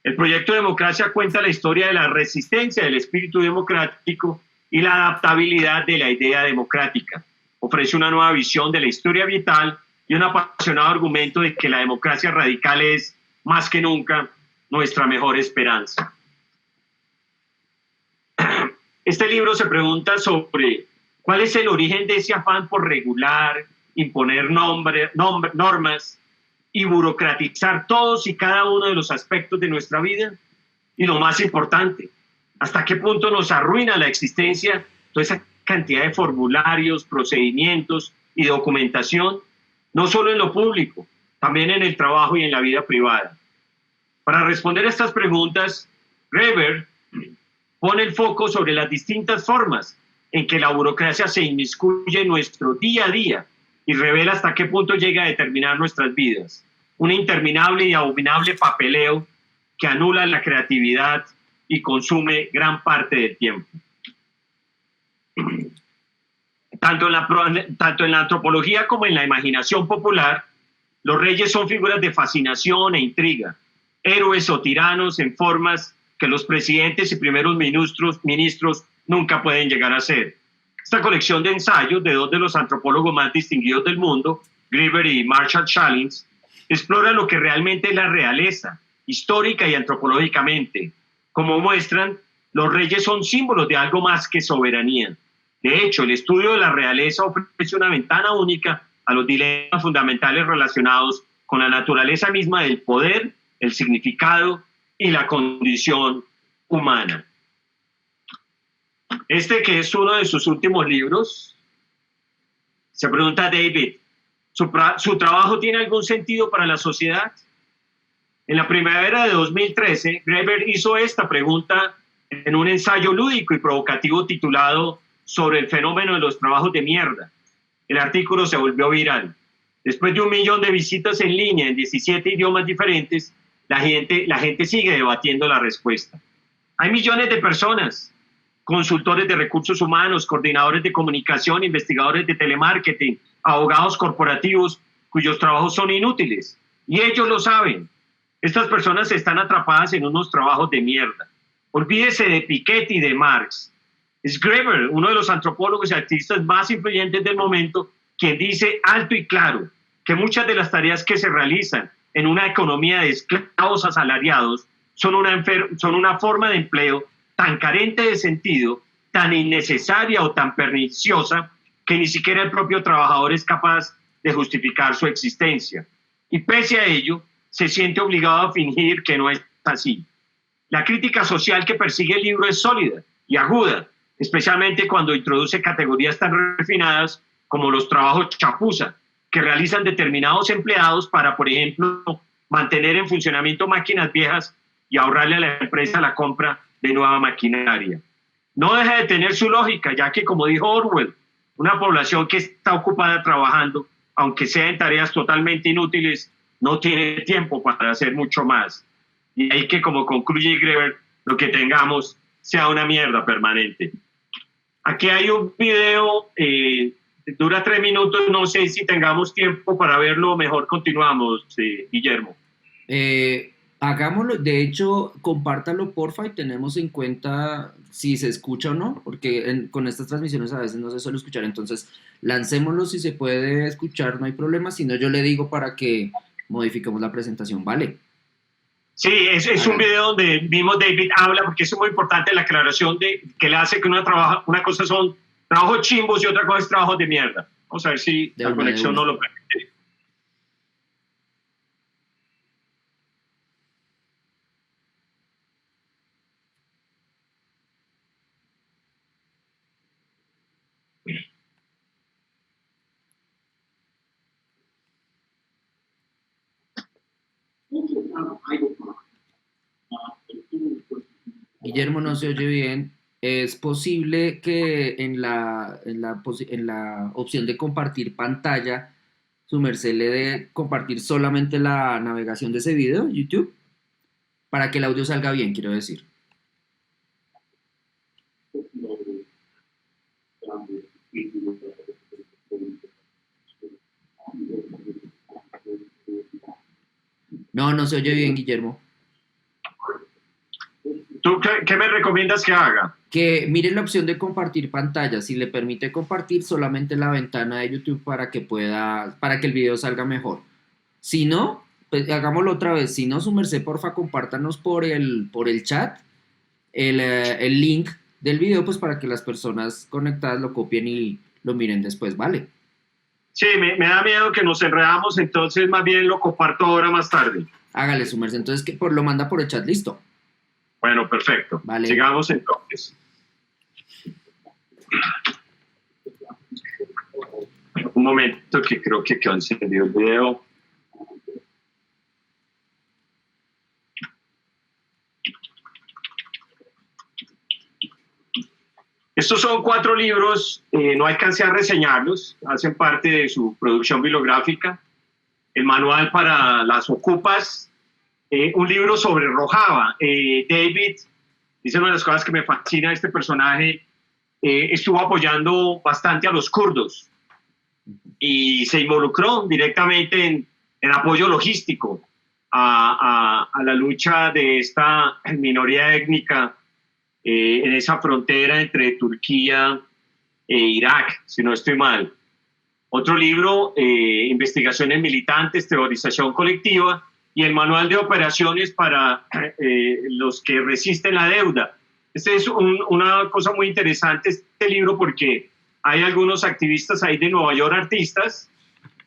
El proyecto Democracia cuenta la historia de la resistencia del espíritu democrático y la adaptabilidad de la idea democrática. Ofrece una nueva visión de la historia vital y un apasionado argumento de que la democracia radical es, más que nunca, nuestra mejor esperanza. Este libro se pregunta sobre cuál es el origen de ese afán por regular, imponer normas y burocratizar todos y cada uno de los aspectos de nuestra vida. Y lo más importante, hasta qué punto nos arruina la existencia toda esa cantidad de formularios, procedimientos y documentación, no solo en lo público, también en el trabajo y en la vida privada. Para responder a estas preguntas, Graeber pone el foco sobre las distintas formas en que la burocracia se inmiscuye en nuestro día a día y revela hasta qué punto llega a determinar nuestras vidas. Un interminable y abominable papeleo que anula la creatividad y consume gran parte del tiempo. Tanto en la antropología como en la imaginación popular, los reyes son figuras de fascinación e intriga, héroes o tiranos en formas que los presidentes y primeros ministros nunca pueden llegar a ser. Esta colección de ensayos de dos de los antropólogos más distinguidos del mundo, Graeber y Marshall Chalins, explora lo que realmente es la realeza, histórica y antropológicamente. Como muestran, los reyes son símbolos de algo más que soberanía. De hecho, el estudio de la realeza ofrece una ventana única a los dilemas fundamentales relacionados con la naturaleza misma del poder, el significado y la condición humana. Este, que es uno de sus últimos libros, se pregunta David, ¿su trabajo tiene algún sentido para la sociedad? En la primavera de 2013, Graeber hizo esta pregunta en un ensayo lúdico y provocativo titulado Sobre el fenómeno de los trabajos de mierda. El artículo se volvió viral. Después de 1 millón de visitas en línea en 17 idiomas diferentes, la gente sigue debatiendo la respuesta. Hay millones de personas, consultores de recursos humanos, coordinadores de comunicación, investigadores de telemarketing, abogados corporativos, cuyos trabajos son inútiles. Y ellos lo saben. Estas personas están atrapadas en unos trabajos de mierda. Olvídese de Piketty y de Marx. Es Graeber, uno de los antropólogos y activistas más influyentes del momento, quien dice alto y claro que muchas de las tareas que se realizan en una economía de esclavos asalariados son una forma de empleo tan carente de sentido, tan innecesaria o tan perniciosa que ni siquiera el propio trabajador es capaz de justificar su existencia. Y pese a ello, se siente obligado a fingir que no es así. La crítica social que persigue el libro es sólida y aguda, especialmente cuando introduce categorías tan refinadas como los trabajos chapuza, que realizan determinados empleados para, por ejemplo, mantener en funcionamiento máquinas viejas y ahorrarle a la empresa la compra de nueva maquinaria. No deja de tener su lógica, ya que, como dijo Orwell, una población que está ocupada trabajando, aunque sea en tareas totalmente inútiles, no tiene tiempo para hacer mucho más. Y ahí que, como concluye Graeber, lo que tengamos sea una mierda permanente. Aquí hay un video, dura 3 minutos, no sé si tengamos tiempo para verlo, mejor continuamos, Guillermo. Hagámoslo, de hecho, compártalo porfa y tenemos en cuenta si se escucha o no, porque con estas transmisiones a veces no se suele escuchar, entonces lancémoslo si se puede escuchar, no hay problema, si no yo le digo para que modifiquemos la presentación, ¿vale? Sí, es un video donde mismo David habla, porque es muy importante la aclaración de que le hace que una cosa son trabajos chimbos y otra cosa es trabajos de mierda. Vamos a ver si la conexión no lo permite. Guillermo, no se oye bien. ¿Es posible que en la opción de compartir pantalla su merced le dé compartir solamente la navegación de ese video, YouTube? Para que el audio salga bien, quiero decir. No, no se oye bien, Guillermo. ¿Tú qué me recomiendas que haga? Que mire la opción de compartir pantalla. Si le permite compartir solamente la ventana de YouTube para que el video salga mejor. Si no, pues hagámoslo otra vez. Si no, su merced, porfa, compártanos por el chat el link del video, pues para que las personas conectadas lo copien y lo miren después, ¿vale? Sí, me da miedo que nos enredamos, entonces más bien lo comparto ahora más tarde. Hágale su merced. Entonces, lo manda por el chat, listo. Bueno, perfecto. Vale. Sigamos entonces. Un momento que creo que quedó encendido el video. Estos son 4 libros, no alcancé a reseñarlos, hacen parte de su producción bibliográfica. El manual para las ocupas, un libro sobre Rojava. David, dice una de las cosas que me fascina de este personaje, estuvo apoyando bastante a los kurdos y se involucró directamente en apoyo logístico a la lucha de esta minoría étnica en esa frontera entre Turquía e Irak, si no estoy mal. Otro libro, Investigaciones Militantes, Teorización Colectiva, y el Manual de Operaciones para los que resisten la deuda. Este es una cosa muy interesante, este libro, porque hay algunos activistas ahí de Nueva York, artistas,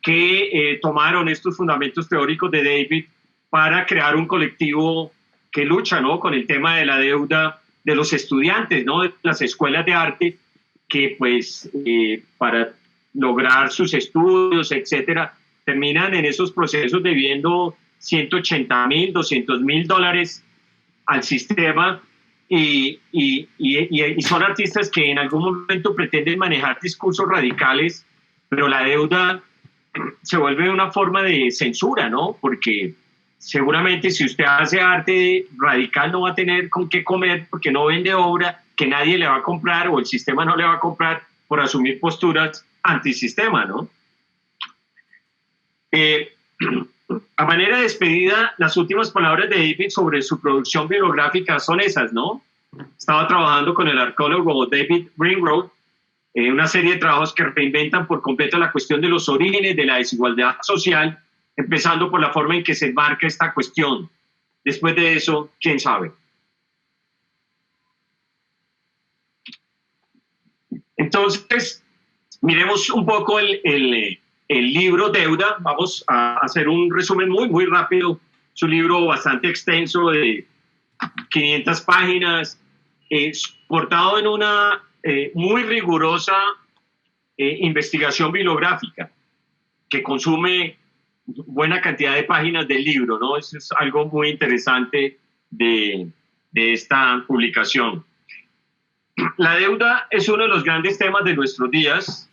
que tomaron estos fundamentos teóricos de David para crear un colectivo que lucha, ¿no?, con el tema de la deuda de los estudiantes, ¿no?, de las escuelas de arte, que pues para lograr sus estudios, etcétera, terminan en esos procesos debiendo $180,000, $200,000 al sistema, y son artistas que en algún momento pretenden manejar discursos radicales, pero la deuda se vuelve una forma de censura, ¿no? Porque seguramente si usted hace arte radical no va a tener con qué comer porque no vende obra que nadie le va a comprar o el sistema no le va a comprar por asumir posturas antisistema, ¿no? A manera de despedida, las últimas palabras de David sobre su producción bibliográfica son esas, ¿no? Estaba trabajando con el arqueólogo David Ringroad en una serie de trabajos que reinventan por completo la cuestión de los orígenes de la desigualdad social, empezando por la forma en que se enmarca esta cuestión. Después de eso, ¿quién sabe? Entonces, miremos un poco el libro Deuda. Vamos a hacer un resumen muy rápido. Es un libro bastante extenso de 500 páginas, portado en una muy rigurosa investigación bibliográfica que consume buena cantidad de páginas del libro, ¿no? Eso es algo muy interesante de esta publicación. La deuda es uno de los grandes temas de nuestros días,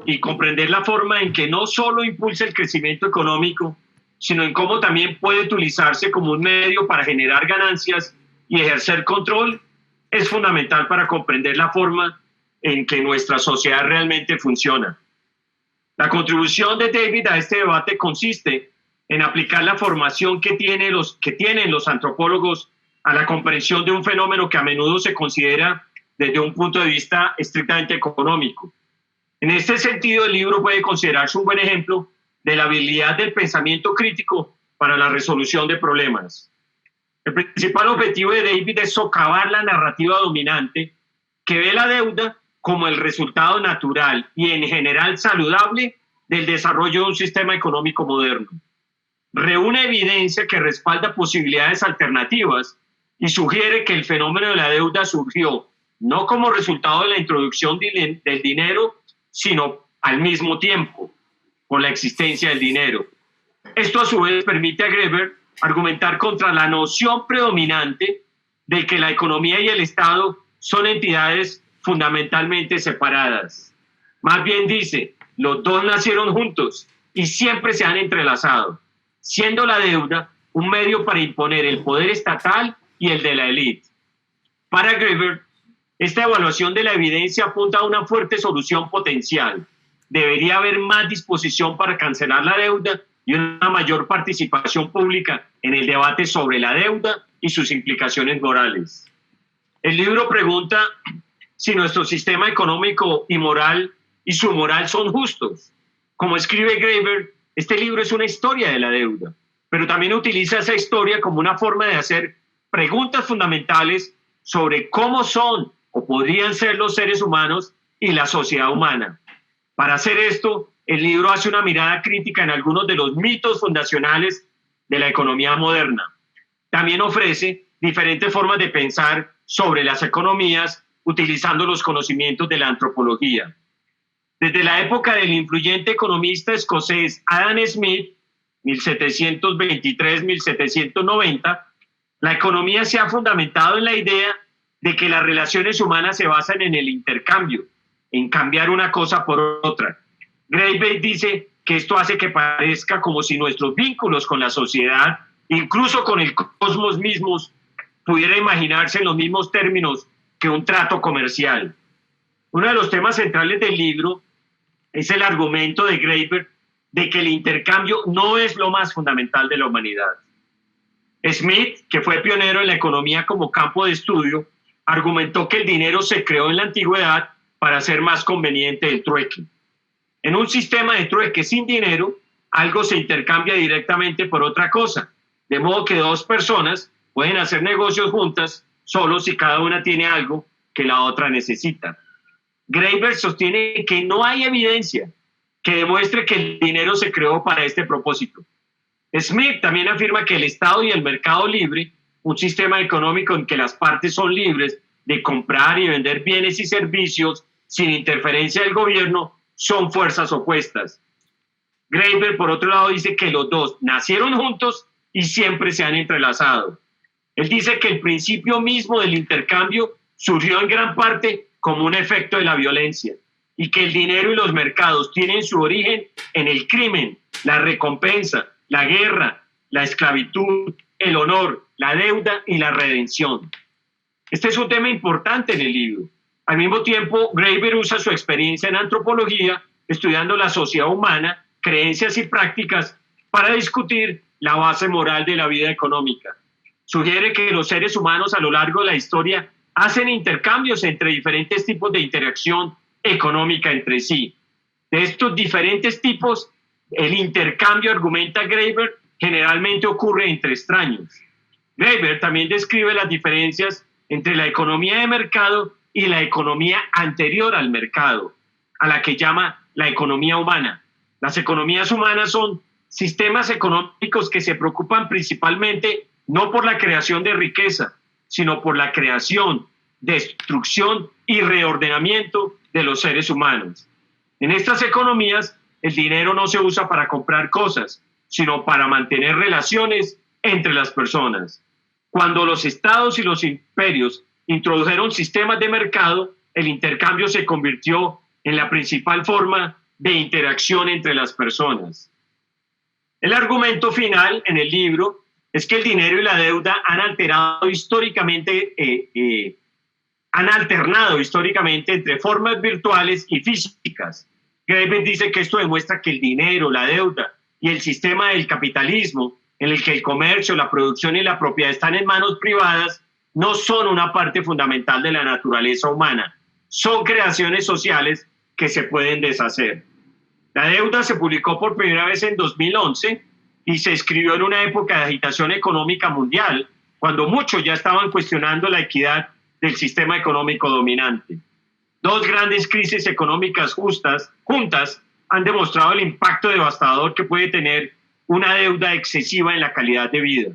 y comprender la forma en que no solo impulsa el crecimiento económico, sino en cómo también puede utilizarse como un medio para generar ganancias y ejercer control, es fundamental para comprender la forma en que nuestra sociedad realmente funciona. La contribución de David a este debate consiste en aplicar la formación que tienen los antropólogos a la comprensión de un fenómeno que a menudo se considera desde un punto de vista estrictamente económico. En este sentido, el libro puede considerarse un buen ejemplo de la habilidad del pensamiento crítico para la resolución de problemas. El principal objetivo de David es socavar la narrativa dominante que ve la deuda como el resultado natural y en general saludable del desarrollo de un sistema económico moderno. Reúne evidencia que respalda posibilidades alternativas y sugiere que el fenómeno de la deuda surgió no como resultado de la introducción del dinero, sino al mismo tiempo con la existencia del dinero. Esto a su vez permite a Greber argumentar contra la noción predominante de que la economía y el Estado son entidades fundamentalmente separadas. Más bien dice, los dos nacieron juntos y siempre se han entrelazado, siendo la deuda un medio para imponer el poder estatal y el de la élite. Para Greber, esta evaluación de la evidencia apunta a una fuerte solución potencial. Debería haber más disposición para cancelar la deuda y una mayor participación pública en el debate sobre la deuda y sus implicaciones morales. El libro pregunta si nuestro sistema económico y moral y su moral son justos. Como escribe Graeber, este libro es una historia de la deuda, pero también utiliza esa historia como una forma de hacer preguntas fundamentales sobre cómo son o podrían ser los seres humanos y la sociedad humana. Para hacer esto, el libro hace una mirada crítica en algunos de los mitos fundacionales de la economía moderna. También ofrece diferentes formas de pensar sobre las economías utilizando los conocimientos de la antropología. Desde la época del influyente economista escocés Adam Smith, 1723-1790, la economía se ha fundamentado en la idea de que las relaciones humanas se basan en el intercambio, en cambiar una cosa por otra. Graeber dice que esto hace que parezca como si nuestros vínculos con la sociedad, incluso con el cosmos mismos, pudiera imaginarse en los mismos términos que un trato comercial. Uno de los temas centrales del libro es el argumento de Graeber de que el intercambio no es lo más fundamental de la humanidad. Smith, que fue pionero en la economía como campo de estudio, argumentó que el dinero se creó en la antigüedad para hacer más conveniente el trueque. En un sistema de trueque sin dinero, algo se intercambia directamente por otra cosa, de modo que dos personas pueden hacer negocios juntas solo si cada una tiene algo que la otra necesita. Graeber sostiene que no hay evidencia que demuestre que el dinero se creó para este propósito. Smith también afirma que el Estado y el mercado libre, un sistema económico en que las partes son libres de comprar y vender bienes y servicios sin interferencia del gobierno, son fuerzas opuestas. Graeber, por otro lado, dice que los dos nacieron juntos y siempre se han entrelazado. Él dice que el principio mismo del intercambio surgió en gran parte como un efecto de la violencia y que el dinero y los mercados tienen su origen en el crimen, la recompensa, la guerra, la esclavitud, el honor, la deuda y la redención. Este es un tema importante en el libro. Al mismo tiempo, Graeber usa su experiencia en antropología, estudiando la sociedad humana, creencias y prácticas, para discutir la base moral de la vida económica. Sugiere que los seres humanos a lo largo de la historia hacen intercambios entre diferentes tipos de interacción económica entre sí. De estos diferentes tipos, el intercambio, argumenta Graeber, generalmente ocurre entre extraños. Graeber también describe las diferencias entre la economía de mercado y la economía anterior al mercado, a la que llama la economía humana. Las economías humanas son sistemas económicos que se preocupan principalmente no por la creación de riqueza, sino por la creación, destrucción y reordenamiento de los seres humanos. En estas economías, el dinero no se usa para comprar cosas, sino para mantener relaciones entre las personas. Cuando los estados y los imperios introdujeron sistemas de mercado, el intercambio se convirtió en la principal forma de interacción entre las personas. El argumento final en el libro es que el dinero y la deuda han alternado históricamente entre formas virtuales y físicas. Graeber dice que esto demuestra que el dinero, la deuda y el sistema del capitalismo, en el que el comercio, la producción y la propiedad están en manos privadas, no son una parte fundamental de la naturaleza humana. Son creaciones sociales que se pueden deshacer. La deuda se publicó por primera vez en 2011 y se escribió en una época de agitación económica mundial, cuando muchos ya estaban cuestionando la equidad del sistema económico dominante. Dos grandes crisis económicas juntas han demostrado el impacto devastador que puede tener una deuda excesiva en la calidad de vida.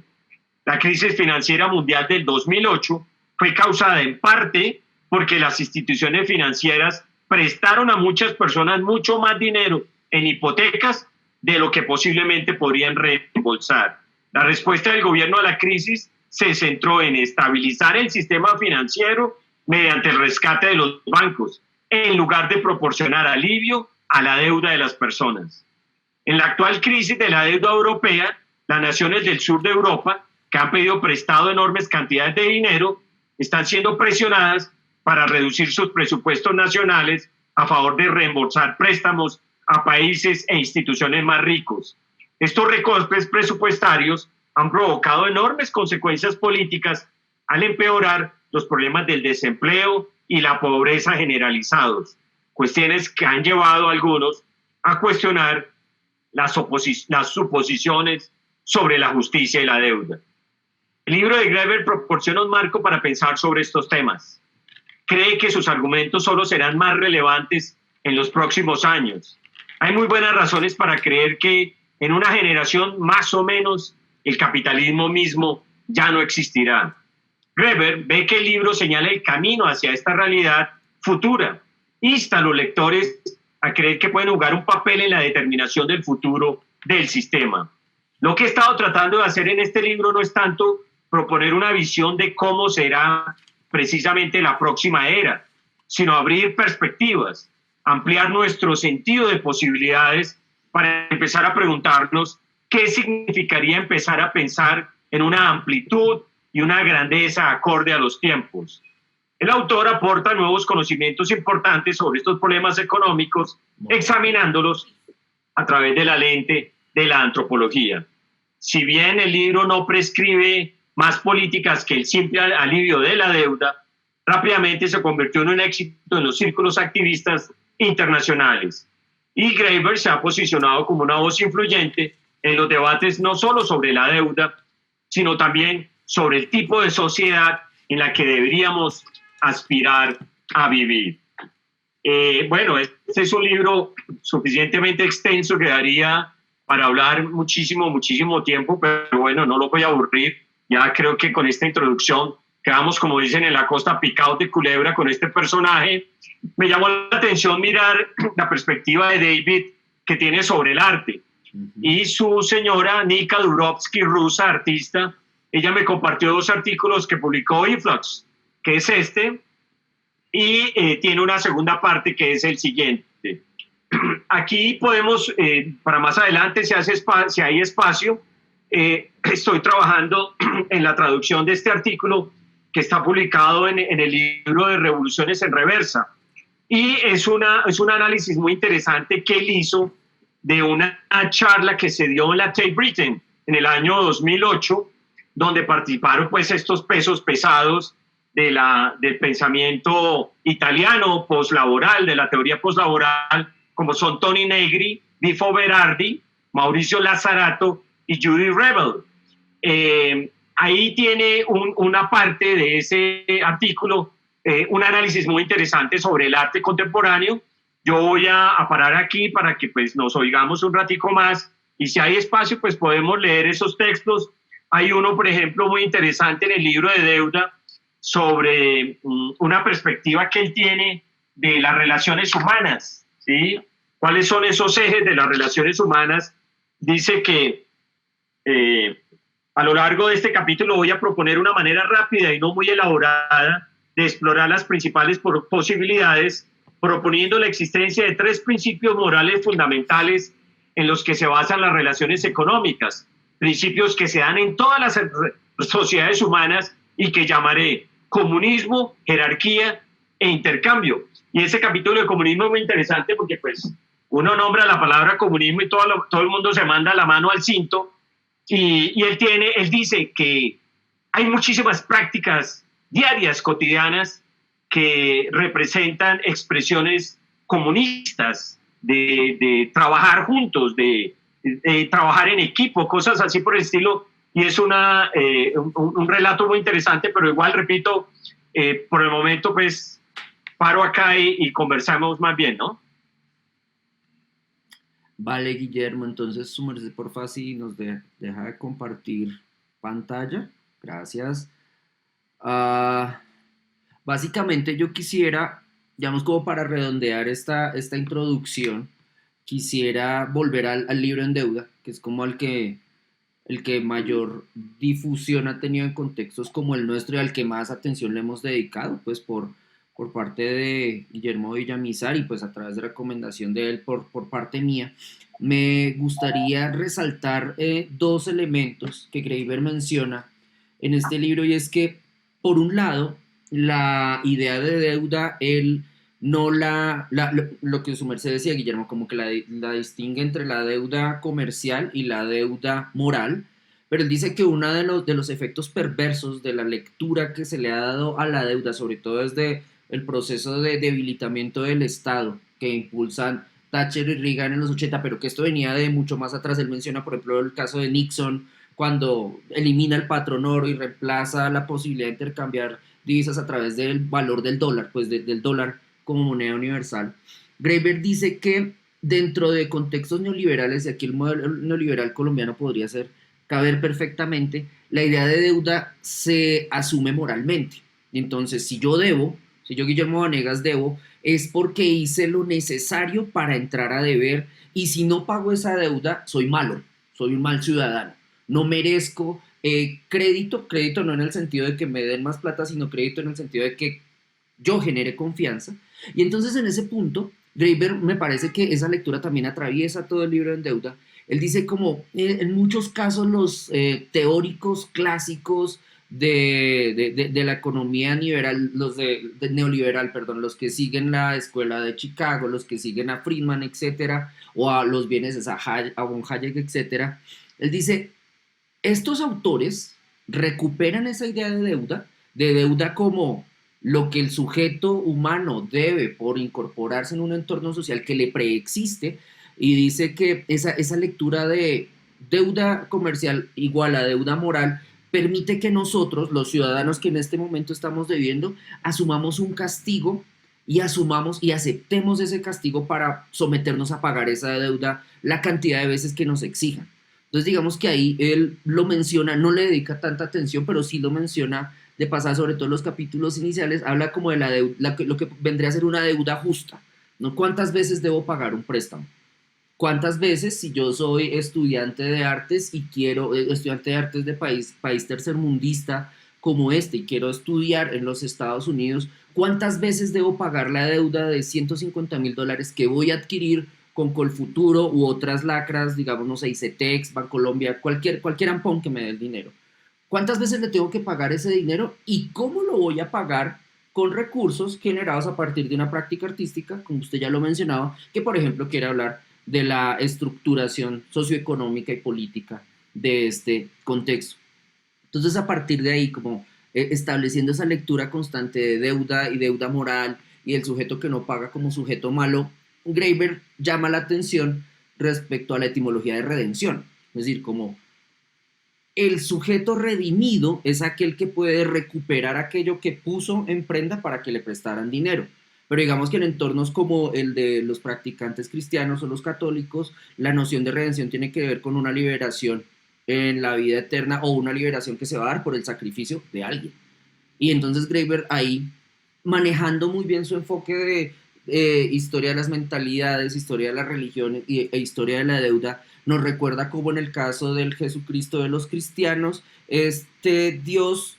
La crisis financiera mundial del 2008 fue causada en parte porque las instituciones financieras prestaron a muchas personas mucho más dinero en hipotecas de lo que posiblemente podrían reembolsar. La respuesta del gobierno a la crisis se centró en estabilizar el sistema financiero mediante el rescate de los bancos, en lugar de proporcionar alivio a la deuda de las personas. En la actual crisis de la deuda europea, las naciones del sur de Europa, que han pedido prestado enormes cantidades de dinero, están siendo presionadas para reducir sus presupuestos nacionales a favor de reembolsar préstamos a países e instituciones más ricos. Estos recortes presupuestarios han provocado enormes consecuencias políticas al empeorar los problemas del desempleo y la pobreza generalizados, cuestiones que han llevado a algunos a cuestionar las suposiciones sobre la justicia y la deuda. El libro de Graeber proporciona un marco para pensar sobre estos temas. Cree que sus argumentos solo serán más relevantes en los próximos años. Hay muy buenas razones para creer que en una generación más o menos el capitalismo mismo ya no existirá. Graeber ve que el libro señala el camino hacia esta realidad futura. Insta a los lectores a creer que pueden jugar un papel en la determinación del futuro del sistema. Lo que he estado tratando de hacer en este libro no es tanto proponer una visión de cómo será precisamente la próxima era, sino abrir perspectivas, ampliar nuestro sentido de posibilidades para empezar a preguntarnos qué significaría empezar a pensar en una amplitud y una grandeza acorde a los tiempos. El autor aporta nuevos conocimientos importantes sobre estos problemas económicos, examinándolos a través de la lente de la antropología. Si bien el libro no prescribe más políticas que el simple alivio de la deuda, rápidamente se convirtió en un éxito en los círculos activistas internacionales. Y Graeber se ha posicionado como una voz influyente en los debates no solo sobre la deuda, sino también sobre el tipo de sociedad en la que deberíamos aspirar a vivir. Bueno, este es un libro suficientemente extenso que daría para hablar muchísimo tiempo, pero bueno, no lo voy a aburrir. Ya creo que con esta introducción quedamos, como dicen en la costa, picados de culebra con este personaje. Me llamó la atención mirar la perspectiva de David que tiene sobre el arte. Y su señora, Nika Durovsky, rusa, artista, ella me compartió 2 artículos que publicó Influx, que es este, y tiene una segunda parte que es el siguiente. Aquí podemos, para más adelante, si hay espacio, estoy trabajando en la traducción de este artículo que está publicado en el libro de Revoluciones en Reversa. Y es un análisis muy interesante que él hizo de una charla que se dio en la Tate Britain en el año 2008, donde participaron pues estos pesos pesados del pensamiento italiano postlaboral, de la teoría postlaboral, como son Toni Negri, Bifo Berardi, Mauricio Lazzarato y Judy Rebel. Ahí tiene una parte de ese artículo, un análisis muy interesante sobre el arte contemporáneo. Yo voy a parar aquí para que pues, nos oigamos un ratico más, y si hay espacio pues podemos leer esos textos. Hay uno, por ejemplo, muy interesante en el libro de deuda sobre una perspectiva que él tiene de las relaciones humanas, ¿sí? ¿Cuáles son esos ejes de las relaciones humanas? Dice que a lo largo de este capítulo voy a proponer una manera rápida y no muy elaborada de explorar las principales posibilidades, proponiendo la existencia de 3 principios morales fundamentales en los que se basan las relaciones económicas, principios que se dan en todas las sociedades humanas y que llamaré comunismo, jerarquía e intercambio. Y ese capítulo de comunismo es muy interesante porque pues uno nombra la palabra comunismo y todo el mundo se manda la mano al cinto, y él dice que hay muchísimas prácticas diarias, cotidianas, que representan expresiones comunistas, de trabajar juntos, de trabajar en equipo, cosas así por el estilo, y es un relato muy interesante, pero igual, repito, por el momento pues paro acá y conversamos más bien, ¿no? Vale, Guillermo, entonces su merced, porfa, si nos deja de compartir pantalla. Gracias. Básicamente yo quisiera, digamos, como para redondear esta introducción, quisiera volver al libro En Deuda, que es como el que mayor difusión ha tenido en contextos como el nuestro y al que más atención le hemos dedicado, pues por parte de Guillermo Villamizar y pues a través de recomendación de él por parte mía. Me gustaría resaltar 2 elementos que Graeber menciona en este libro, y es que, por un lado, la idea de deuda, él no lo que su merced decía, Guillermo, como que la distingue entre la deuda comercial y la deuda moral, pero él dice que uno de los efectos perversos de la lectura que se le ha dado a la deuda, sobre todo desde el proceso de debilitamiento del Estado que impulsan Thatcher y Reagan en los 80, pero que esto venía de mucho más atrás. Él menciona, por ejemplo, el caso de Nixon, cuando elimina el patrón oro y reemplaza la posibilidad de intercambiar divisas a través del valor del dólar, pues del dólar como moneda universal. Graeber dice que dentro de contextos neoliberales, y aquí el modelo neoliberal colombiano podría ser caber perfectamente, la idea de deuda se asume moralmente. Entonces, si yo debo, si yo Guillermo Vanegas debo, es porque hice lo necesario para entrar a deber, y si no pago esa deuda, soy malo, soy un mal ciudadano, no merezco crédito no en el sentido de que me den más plata, sino crédito en el sentido de que yo genere confianza. Y entonces en ese punto, Graeber me parece que esa lectura también atraviesa todo el libro en deuda. Él dice como en muchos casos los teóricos clásicos de la economía liberal, de neoliberal, perdón, los que siguen la escuela de Chicago, los que siguen a Friedman, etcétera, o a los bienes a von Hayek, etcétera. Él dice, estos autores recuperan esa idea de deuda como lo que el sujeto humano debe por incorporarse en un entorno social que le preexiste, y dice que esa lectura de deuda comercial igual a deuda moral permite que nosotros, los ciudadanos que en este momento estamos debiendo, asumamos un castigo y asumamos y aceptemos ese castigo para someternos a pagar esa deuda la cantidad de veces que nos exijan. Entonces digamos que ahí él lo menciona, no le dedica tanta atención, pero sí lo menciona de pasada, sobre todo en los capítulos iniciales, habla como de la deuda, lo que vendría a ser una deuda justa, ¿no? ¿Cuántas veces debo pagar un préstamo? ¿Cuántas veces, si yo soy estudiante de artes y quiero, estudiante de artes de país tercermundista como este, y quiero estudiar en los Estados Unidos, cuántas veces debo pagar la deuda de $150,000 que voy a adquirir con Colfuturo u otras lacras, digamos, no sé, ICETEX, Bancolombia, cualquier ampón que me dé el dinero? ¿Cuántas veces le tengo que pagar ese dinero y cómo lo voy a pagar con recursos generados a partir de una práctica artística, como usted ya lo mencionaba, que por ejemplo quiere hablar de la estructuración socioeconómica y política de este contexto? Entonces, a partir de ahí, como estableciendo esa lectura constante de deuda y deuda moral y el sujeto que no paga como sujeto malo, Graeber llama la atención respecto a la etimología de redención, es decir, como el sujeto redimido es aquel que puede recuperar aquello que puso en prenda para que le prestaran dinero. Pero digamos que en entornos como el de los practicantes cristianos o los católicos, la noción de redención tiene que ver con una liberación en la vida eterna o una liberación que se va a dar por el sacrificio de alguien. Y entonces Graeber ahí, manejando muy bien su enfoque de historia de las mentalidades, historia de las religiones e historia de la deuda, nos recuerda cómo en el caso del Jesucristo de los cristianos, este Dios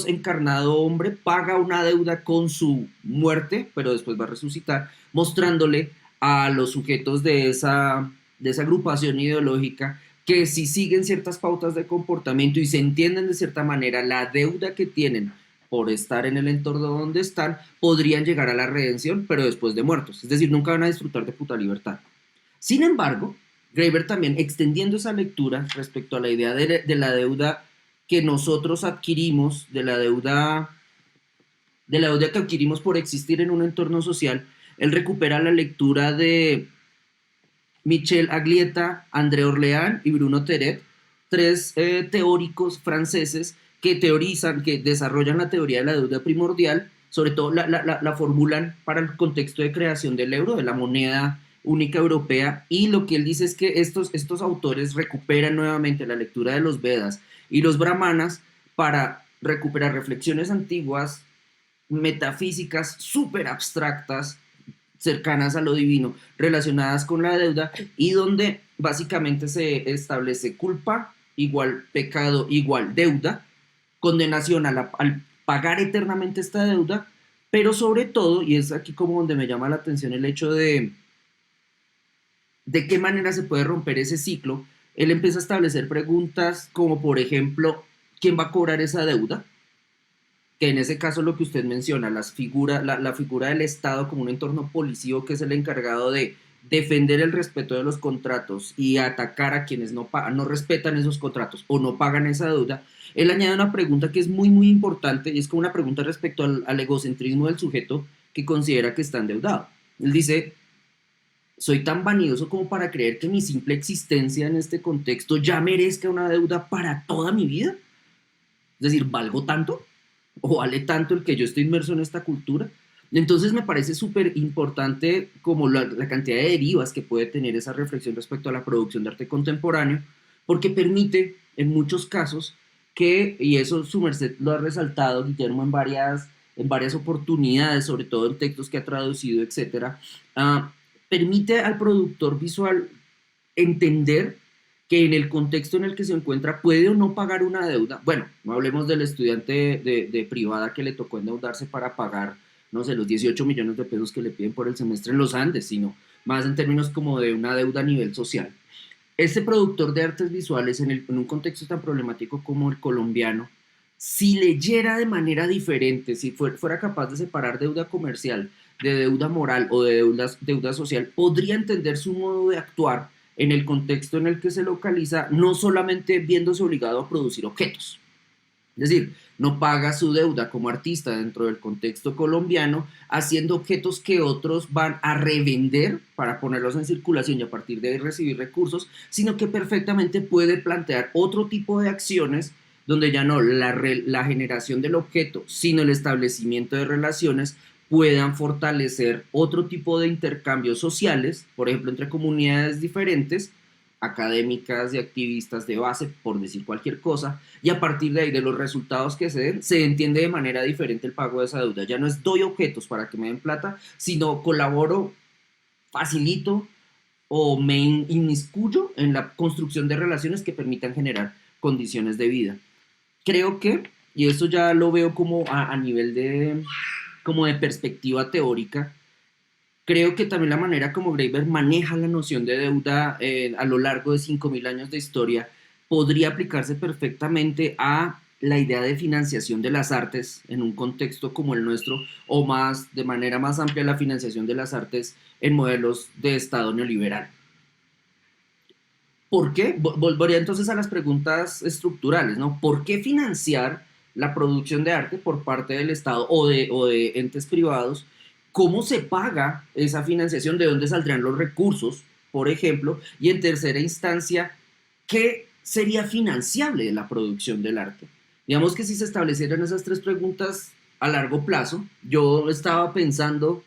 encarnado hombre paga una deuda con su muerte, pero después va a resucitar, mostrándole a los sujetos de esa agrupación ideológica que si siguen ciertas pautas de comportamiento y se entienden de cierta manera la deuda que tienen por estar en el entorno donde están, podrían llegar a la redención, pero después de muertos. Es decir, nunca van a disfrutar de puta libertad. Sin embargo, Graeber también, extendiendo esa lectura respecto a la idea de la deuda que nosotros adquirimos, de la deuda que adquirimos por existir en un entorno social, él recupera la lectura de Michel Aglietta, André Orléans y Bruno Terret, tres teóricos franceses que teorizan, que desarrollan la teoría de la deuda primordial, sobre todo la formulan para el contexto de creación del euro, de la moneda única europea, y lo que él dice es que estos autores recuperan nuevamente la lectura de los Vedas y los Brahmanas para recuperar reflexiones antiguas, metafísicas, súper abstractas, cercanas a lo divino, relacionadas con la deuda, y donde básicamente se establece culpa igual pecado igual deuda, condenación al pagar eternamente esta deuda, pero sobre todo, y es aquí como donde me llama la atención el hecho de qué manera se puede romper ese ciclo, él empieza a establecer preguntas como, por ejemplo, ¿quién va a cobrar esa deuda? Que en ese caso lo que usted menciona, la figura del Estado como un entorno policivo que es el encargado de defender el respeto de los contratos y atacar a quienes no respetan esos contratos o no pagan esa deuda, él añade una pregunta que es muy, muy importante y es como una pregunta respecto al egocentrismo del sujeto que considera que está endeudado. Él dice, soy tan vanidoso como para creer que mi simple existencia en este contexto ya merezca una deuda para toda mi vida. Es decir, ¿valgo tanto? ¿O vale tanto el que yo estoy inmerso en esta cultura? Entonces me parece súper importante como la cantidad de derivas que puede tener esa reflexión respecto a la producción de arte contemporáneo, porque permite en muchos casos que, y eso su merced lo ha resaltado, Guillermo, en varias oportunidades, sobre todo en textos que ha traducido, etcétera, permite al productor visual entender que en el contexto en el que se encuentra puede o no pagar una deuda. Bueno, no hablemos del estudiante de privada que le tocó endeudarse para pagar, no sé, los 18 millones de pesos que le piden por el semestre en los Andes, sino más en términos como de una deuda a nivel social. Este productor de artes visuales en un contexto tan problemático como el colombiano, si leyera de manera diferente, si fuera capaz de separar deuda comercial de deuda moral o de deuda social, podría entender su modo de actuar en el contexto en el que se localiza, no solamente viéndose obligado a producir objetos. Es decir, no paga su deuda como artista dentro del contexto colombiano, haciendo objetos que otros van a revender para ponerlos en circulación y a partir de ahí recibir recursos, sino que perfectamente puede plantear otro tipo de acciones donde ya no la generación del objeto, sino el establecimiento de relaciones puedan fortalecer otro tipo de intercambios sociales, por ejemplo, entre comunidades diferentes, académicas y activistas de base, por decir cualquier cosa, y a partir de ahí, de los resultados que se den, se entiende de manera diferente el pago de esa deuda. Ya no es doy objetos para que me den plata, sino colaboro, facilito o me inmiscuyo en la construcción de relaciones que permitan generar condiciones de vida. Creo que, y esto ya lo veo como a nivel como de perspectiva teórica, creo que también la manera como Graeber maneja la noción de deuda a lo largo de 5.000 años de historia podría aplicarse perfectamente a la idea de financiación de las artes en un contexto como el nuestro, o más, de manera más amplia, la financiación de las artes en modelos de Estado neoliberal. ¿Por qué? Volvería entonces a las preguntas estructurales, ¿no? ¿Por qué financiar la producción de arte por parte del Estado o de entes privados? ¿Cómo se paga esa financiación? ¿De dónde saldrían los recursos, por ejemplo? Y en tercera instancia, ¿qué sería financiable de la producción del arte? Digamos que si se establecieran esas tres preguntas a largo plazo, yo estaba pensando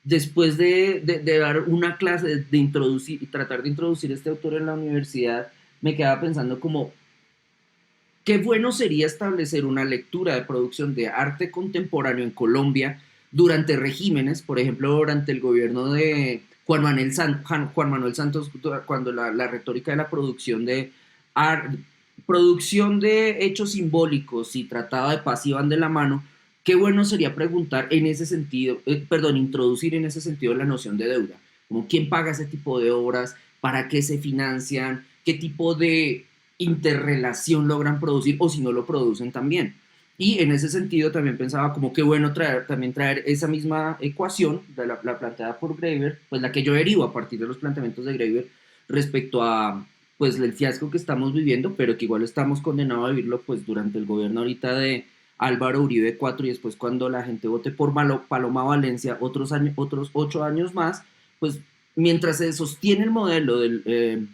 después de dar una clase, de introducir y tratar de introducir este autor en la universidad, me quedaba pensando como, qué bueno sería establecer una lectura de producción de arte contemporáneo en Colombia durante regímenes, por ejemplo, durante el gobierno de Juan Manuel Santos, cuando la retórica de la producción de hechos simbólicos y tratado de paz iban de la mano. Qué bueno sería preguntar en ese sentido, perdón, introducir en ese sentido la noción de deuda, como quién paga ese tipo de obras, para qué se financian, qué tipo de interrelación logran producir o si no lo producen también. Y en ese sentido también pensaba como qué bueno también traer esa misma ecuación, la planteada por Graeber, pues la que yo derivo a partir de los planteamientos de Graeber respecto a pues el fiasco que estamos viviendo, pero que igual estamos condenados a vivirlo pues durante el gobierno ahorita de Álvaro Uribe 4 y después cuando la gente vote por Paloma Valencia otros 8 años más, pues mientras se sostiene el modelo del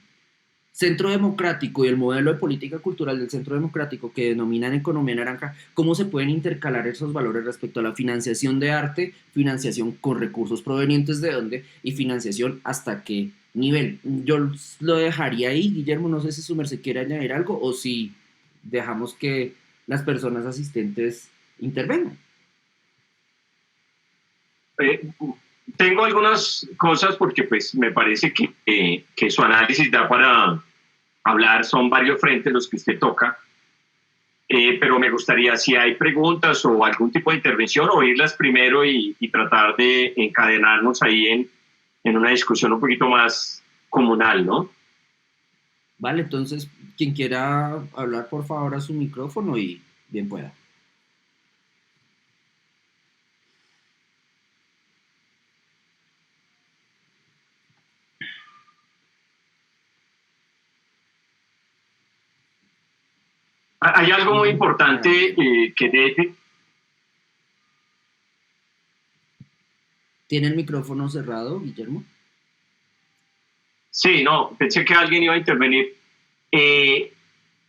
Centro Democrático y el modelo de política cultural del Centro Democrático que denominan economía naranja, ¿cómo se pueden intercalar esos valores respecto a la financiación de arte, financiación con recursos provenientes de dónde y financiación hasta qué nivel? Yo lo dejaría ahí, Guillermo, no sé si su merced quiere añadir algo o si dejamos que las personas asistentes intervengan. Eh, Tengo algunas cosas porque pues me parece que su análisis da para hablar, son varios frentes los que usted toca, pero me gustaría, si hay preguntas o algún tipo de intervención, oírlas primero y tratar de encadenarnos ahí en una discusión un poquito más comunal, ¿no? Vale, entonces, quien quiera hablar, por favor, a su micrófono y bien pueda. Hay algo muy importante que David... ¿Tiene el micrófono cerrado, Guillermo? Sí, no, pensé que alguien iba a intervenir.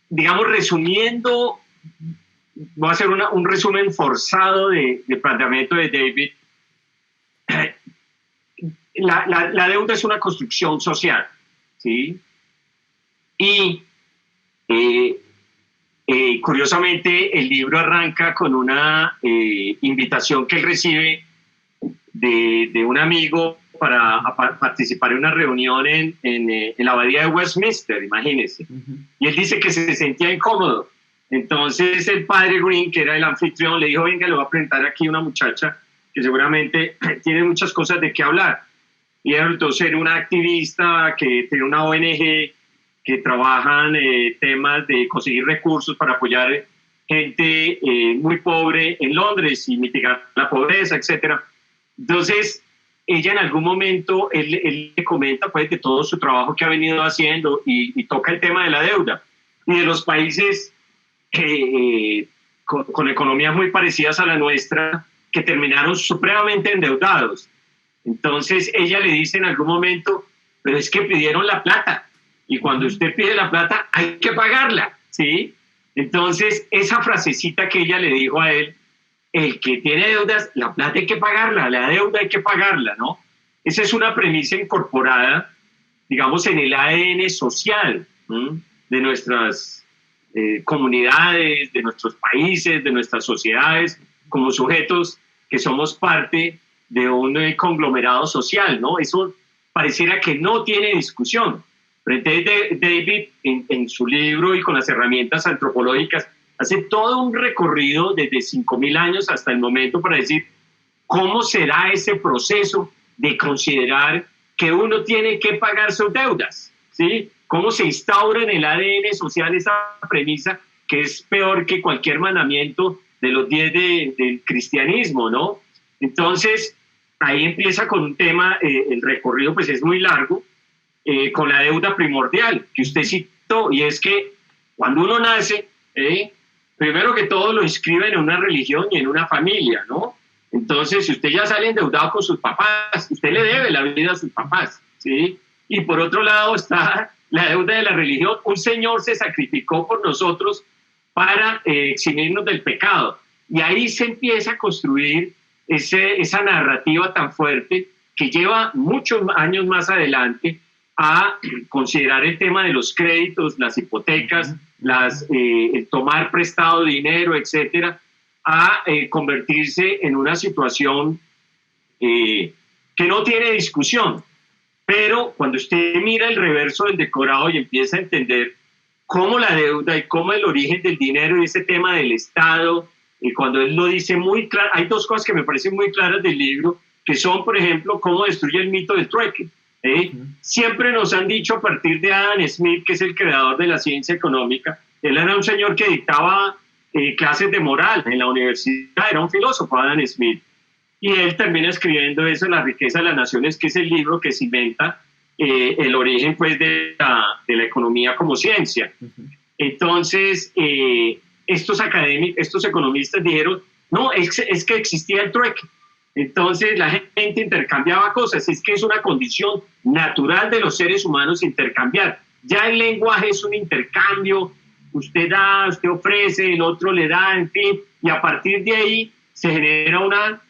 Digamos, resumiendo, voy a hacer un resumen forzado del planteamiento de David. La deuda es una construcción social, ¿sí? Y curiosamente el libro arranca con una invitación que él recibe de un amigo para participar en una reunión en la abadía de Westminster, imagínense. Y él dice que se sentía incómodo. Entonces el padre Green, que era el anfitrión, le dijo, venga, le voy a presentar aquí una muchacha que seguramente tiene muchas cosas de qué hablar. Y entonces era una activista que tiene una ONG que trabajan temas de conseguir recursos para apoyar gente muy pobre en Londres y mitigar la pobreza, etcétera. Entonces, ella en algún momento, él le comenta pues de todo su trabajo que ha venido haciendo y toca el tema de la deuda. Y de los países con economías muy parecidas a la nuestra, que terminaron supremamente endeudados. Entonces, ella le dice en algún momento, pero es que pidieron la plata. Y cuando usted pide la plata, hay que pagarla, ¿sí? Entonces, esa frasecita que ella le dijo a él, el que tiene deudas, la plata hay que pagarla, la deuda hay que pagarla, ¿no? Esa es una premisa incorporada, digamos, en el ADN social, ¿sí? De nuestras comunidades, de nuestros países, de nuestras sociedades, como sujetos que somos parte de un conglomerado social, ¿no? Eso pareciera que no tiene discusión. Pero entonces David, en su libro y con las herramientas antropológicas, hace todo un recorrido desde 5.000 años hasta el momento para decir cómo será ese proceso de considerar que uno tiene que pagar sus deudas, ¿sí? Cómo se instaura en el ADN social esa premisa que es peor que cualquier mandamiento de los 10 del cristianismo, ¿no? Entonces, ahí empieza con un tema, el recorrido pues es muy largo, con la deuda primordial que usted citó, y es que cuando uno nace, primero que todo lo inscriben en una religión y en una familia, ¿no? Entonces, si usted ya sale endeudado con sus papás, usted le debe la vida a sus papás, ¿sí? Y por otro lado está la deuda de la religión. Un señor se sacrificó por nosotros para eximirnos del pecado. Y ahí se empieza a construir esa narrativa tan fuerte que lleva muchos años más adelante a considerar el tema de los créditos, las hipotecas, el tomar prestado dinero, etcétera, a convertirse en una situación que no tiene discusión. Pero cuando usted mira el reverso del decorado y empieza a entender cómo la deuda y cómo el origen del dinero y ese tema del Estado, y cuando él lo dice muy claro, hay dos cosas que me parecen muy claras del libro, que son, por ejemplo, cómo destruye el mito del trueque. Siempre nos han dicho a partir de Adam Smith, que es el creador de la ciencia económica, él era un señor que dictaba clases de moral en la universidad, era un filósofo, Adam Smith, y él termina escribiendo eso, La riqueza de las naciones, que es el libro que se inventa el origen pues de la economía como ciencia. Entonces, estos académicos, estos economistas dijeron, no, es que existía el trueque. Entonces la gente intercambiaba cosas, es que es una condición natural de los seres humanos intercambiar. Ya el lenguaje es un intercambio, usted da, usted ofrece, el otro le da, en fin, y a partir de ahí se genera una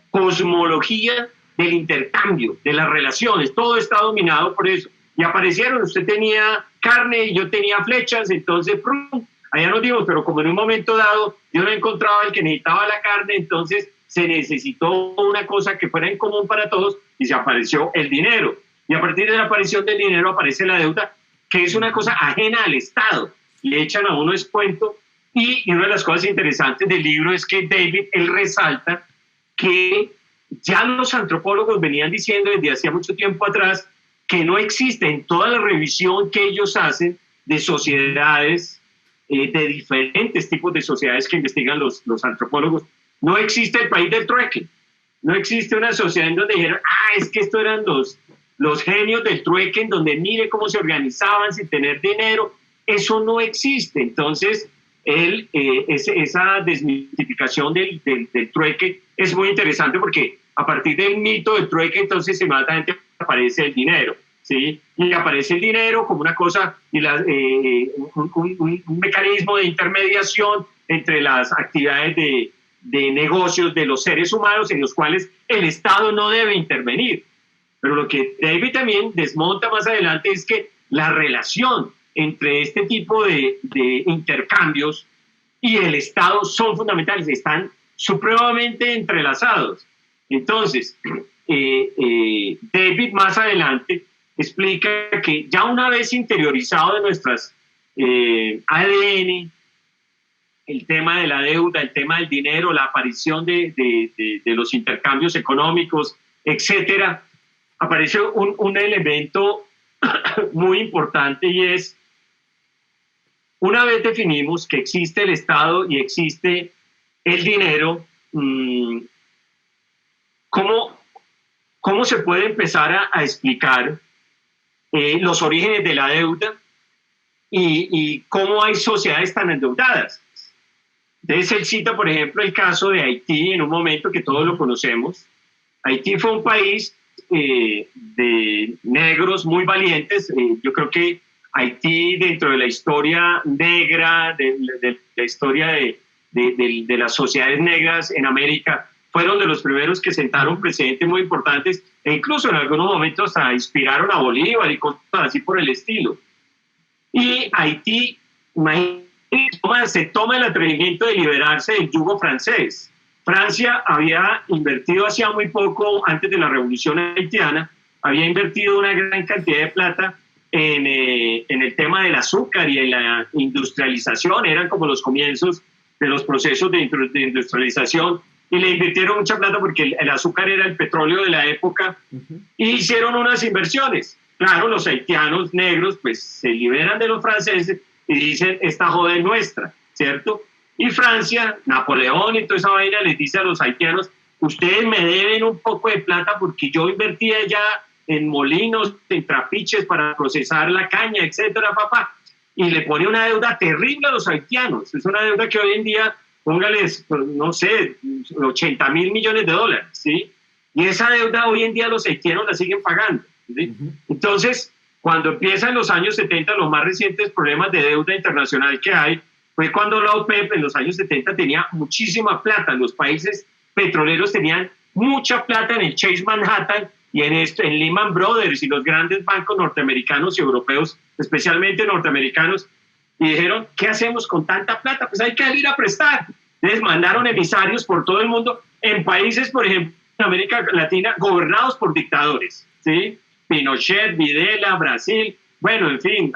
cosmología del intercambio, de las relaciones, todo está dominado por eso. Y aparecieron, usted tenía carne y yo tenía flechas, entonces ¡prum! Allá nos dimos, pero como en un momento dado yo no encontraba el que necesitaba la carne, entonces se necesitó una cosa que fuera en común para todos y se apareció el dinero. Y a partir de la aparición del dinero aparece la deuda, que es una cosa ajena al Estado. Le echan a uno descuento. Y una de las cosas interesantes del libro es que David, él resalta que ya los antropólogos venían diciendo desde hacía mucho tiempo atrás que no existe en toda la revisión que ellos hacen de sociedades, de diferentes tipos de sociedades que investigan los antropólogos, no existe el país del trueque. No existe una sociedad en donde dijeron, es que estos eran los genios del trueque, en donde mire cómo se organizaban sin tener dinero. Eso no existe. Entonces, esa desmitificación del trueque es muy interesante porque a partir del mito del trueque entonces inmediatamente aparece el dinero, ¿sí? Y aparece el dinero como una cosa, y un mecanismo de intermediación entre las actividades de negocios de los seres humanos en los cuales el Estado no debe intervenir. Pero lo que David también desmonta más adelante es que la relación entre este tipo de intercambios y el Estado son fundamentales, están supremamente entrelazados. Entonces, David más adelante explica que ya una vez interiorizado de nuestras ADN, el tema de la deuda, el tema del dinero, la aparición de los intercambios económicos, etcétera, aparece un elemento muy importante, y es, una vez definimos que existe el Estado y existe el dinero, ¿cómo se puede empezar a explicar los orígenes de la deuda y cómo hay sociedades tan endeudadas? Entonces él cita, por ejemplo, el caso de Haití en un momento que todos lo conocemos. Haití fue un país de negros muy valientes. Yo creo que Haití, dentro de la historia negra, de la historia de las sociedades negras en América, fueron de los primeros que sentaron precedentes muy importantes, e incluso en algunos momentos hasta inspiraron a Bolívar y cosas así por el estilo. Y Haití, se toma el atrevimiento de liberarse del yugo francés. Francia había invertido hacía muy poco, antes de la revolución haitiana, había invertido una gran cantidad de plata en el tema del azúcar y en la industrialización. Eran como los comienzos de los procesos de industrialización, y le invirtieron mucha plata porque el azúcar era el petróleo de la época, y hicieron unas inversiones. Claro, los haitianos negros pues se liberan de los franceses y dicen, esta joda es nuestra, ¿cierto? Y Francia, Napoleón y toda esa vaina les dice a los haitianos, ustedes me deben un poco de plata porque yo invertí allá en molinos, en trapiches para procesar la caña, etcétera, papá. Y le pone una deuda terrible a los haitianos. Es una deuda que hoy en día, póngales, no sé, 80 mil millones de dólares, ¿sí? Y esa deuda hoy en día los haitianos la siguen pagando, ¿sí? Entonces, cuando empiezan los años 70, los más recientes problemas de deuda internacional que hay, fue cuando la OPEP en los años 70 tenía muchísima plata. Los países petroleros tenían mucha plata en el Chase Manhattan y en Lehman Brothers y los grandes bancos norteamericanos y europeos, especialmente norteamericanos, y dijeron, ¿qué hacemos con tanta plata? Pues hay que ir a prestar. Les mandaron emisarios por todo el mundo, en países, por ejemplo, en América Latina, gobernados por dictadores, ¿sí? Pinochet, Videla, Brasil, bueno, en fin,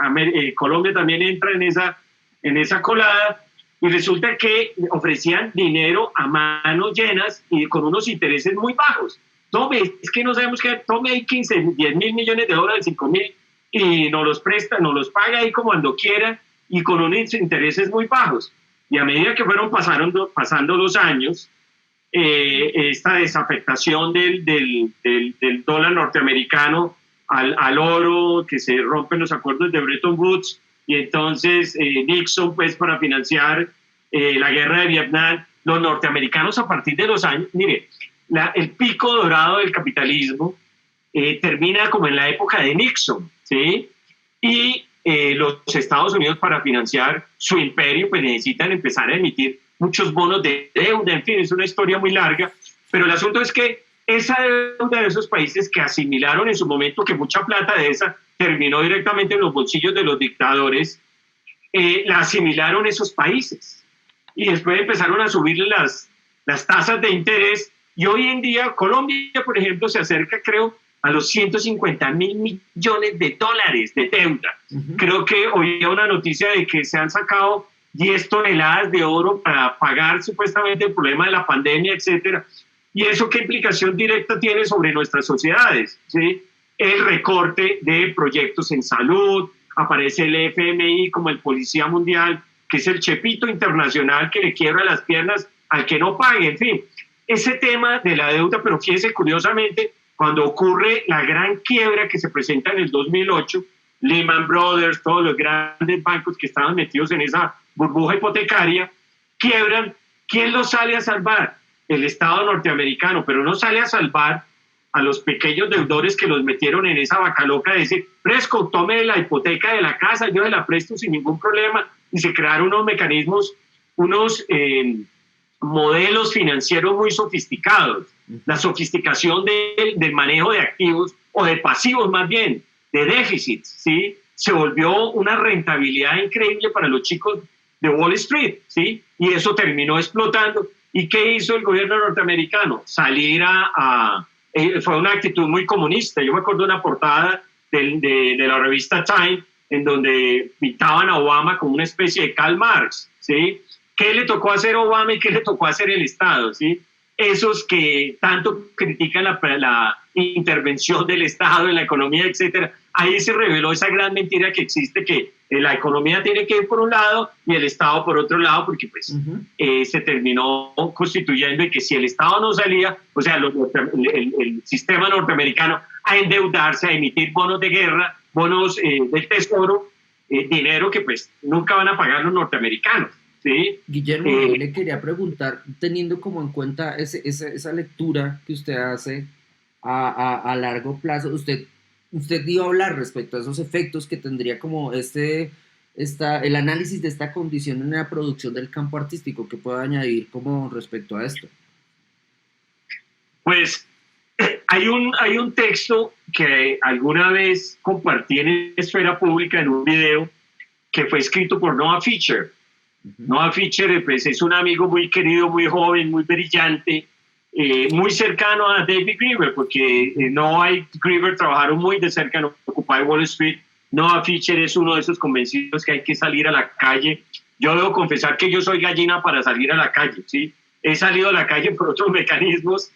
Colombia también entra en esa colada, y resulta que ofrecían dinero a manos llenas y con unos intereses muy bajos. Tome, es que no sabemos qué, tome ahí 15, 10 mil millones de dólares, 5 mil, y nos los presta, nos los paga ahí como cuando quiera, y con unos intereses muy bajos. Y a medida que fueron pasando los años, esta desafectación del dólar norteamericano al oro, que se rompen los acuerdos de Bretton Woods, y entonces Nixon, pues, para financiar la guerra de Vietnam, los norteamericanos a partir de los años, mire, el pico dorado del capitalismo termina como en la época de Nixon, ¿sí? Y los Estados Unidos, para financiar su imperio, pues necesitan empezar a emitir muchos bonos de deuda, en fin, es una historia muy larga, pero el asunto es que esa deuda de esos países que asimilaron en su momento que mucha plata de esa terminó directamente en los bolsillos de los dictadores, la asimilaron esos países, y después empezaron a subirle las tasas de interés, y hoy en día Colombia, por ejemplo, se acerca, creo, a los 150 mil millones de dólares de deuda. Creo que oía una noticia de que se han sacado 10 toneladas de oro para pagar supuestamente el problema de la pandemia, etcétera. ¿Y eso qué implicación directa tiene sobre nuestras sociedades? ¿Sí? El recorte de proyectos en salud, aparece el FMI como el policía mundial, que es el chepito internacional que le quiebra las piernas al que no pague, en fin. Ese tema de la deuda, pero fíjese curiosamente, cuando ocurre la gran quiebra que se presenta en el 2008, Lehman Brothers, todos los grandes bancos que estaban metidos en esa burbuja hipotecaria, quiebran. ¿Quién los sale a salvar? El Estado norteamericano, pero no sale a salvar a los pequeños deudores que los metieron en esa vaca loca de decir, Presco, tome la hipoteca de la casa, yo se la presto sin ningún problema, y se crearon unos mecanismos, unos modelos financieros muy sofisticados. La sofisticación del manejo de activos, o de pasivos más bien, de déficits, ¿sí? Se volvió una rentabilidad increíble para los chicos de Wall Street, ¿sí? Y eso terminó explotando. ¿Y qué hizo el gobierno norteamericano? Salir fue una actitud muy comunista. Yo me acuerdo de una portada de la revista Time en donde pintaban a Obama como una especie de Karl Marx, ¿sí? ¿Qué le tocó hacer Obama y qué le tocó hacer el Estado, ¿sí? Esos que tanto critican la intervención del Estado en la economía, etcétera. Ahí se reveló esa gran mentira que existe, que la economía tiene que ir por un lado y el Estado por otro lado, porque pues se terminó constituyendo y que si el Estado no salía, o sea, el sistema norteamericano a endeudarse, a emitir bonos de guerra, bonos del tesoro, dinero que pues nunca van a pagar los norteamericanos. ¿Sí? Guillermo, yo le quería preguntar, teniendo como en cuenta esa lectura que usted hace a largo plazo, usted iba a hablar respecto a esos efectos que tendría como el análisis de esta condición en la producción del campo artístico, que pueda añadir como respecto a esto. Pues hay un texto que alguna vez compartí en Esfera Pública en un video que fue escrito por Noah Fisher. Noah Fisher pues, es un amigo muy querido, muy joven, muy brillante, muy cercano a David Graeber, porque Noah y Graeber trabajaron muy de cerca en Occupy Wall Street. Noah Fisher es uno de esos convencidos que hay que salir a la calle. Yo debo confesar que yo soy gallina para salir a la calle, ¿sí? He salido a la calle por otros mecanismos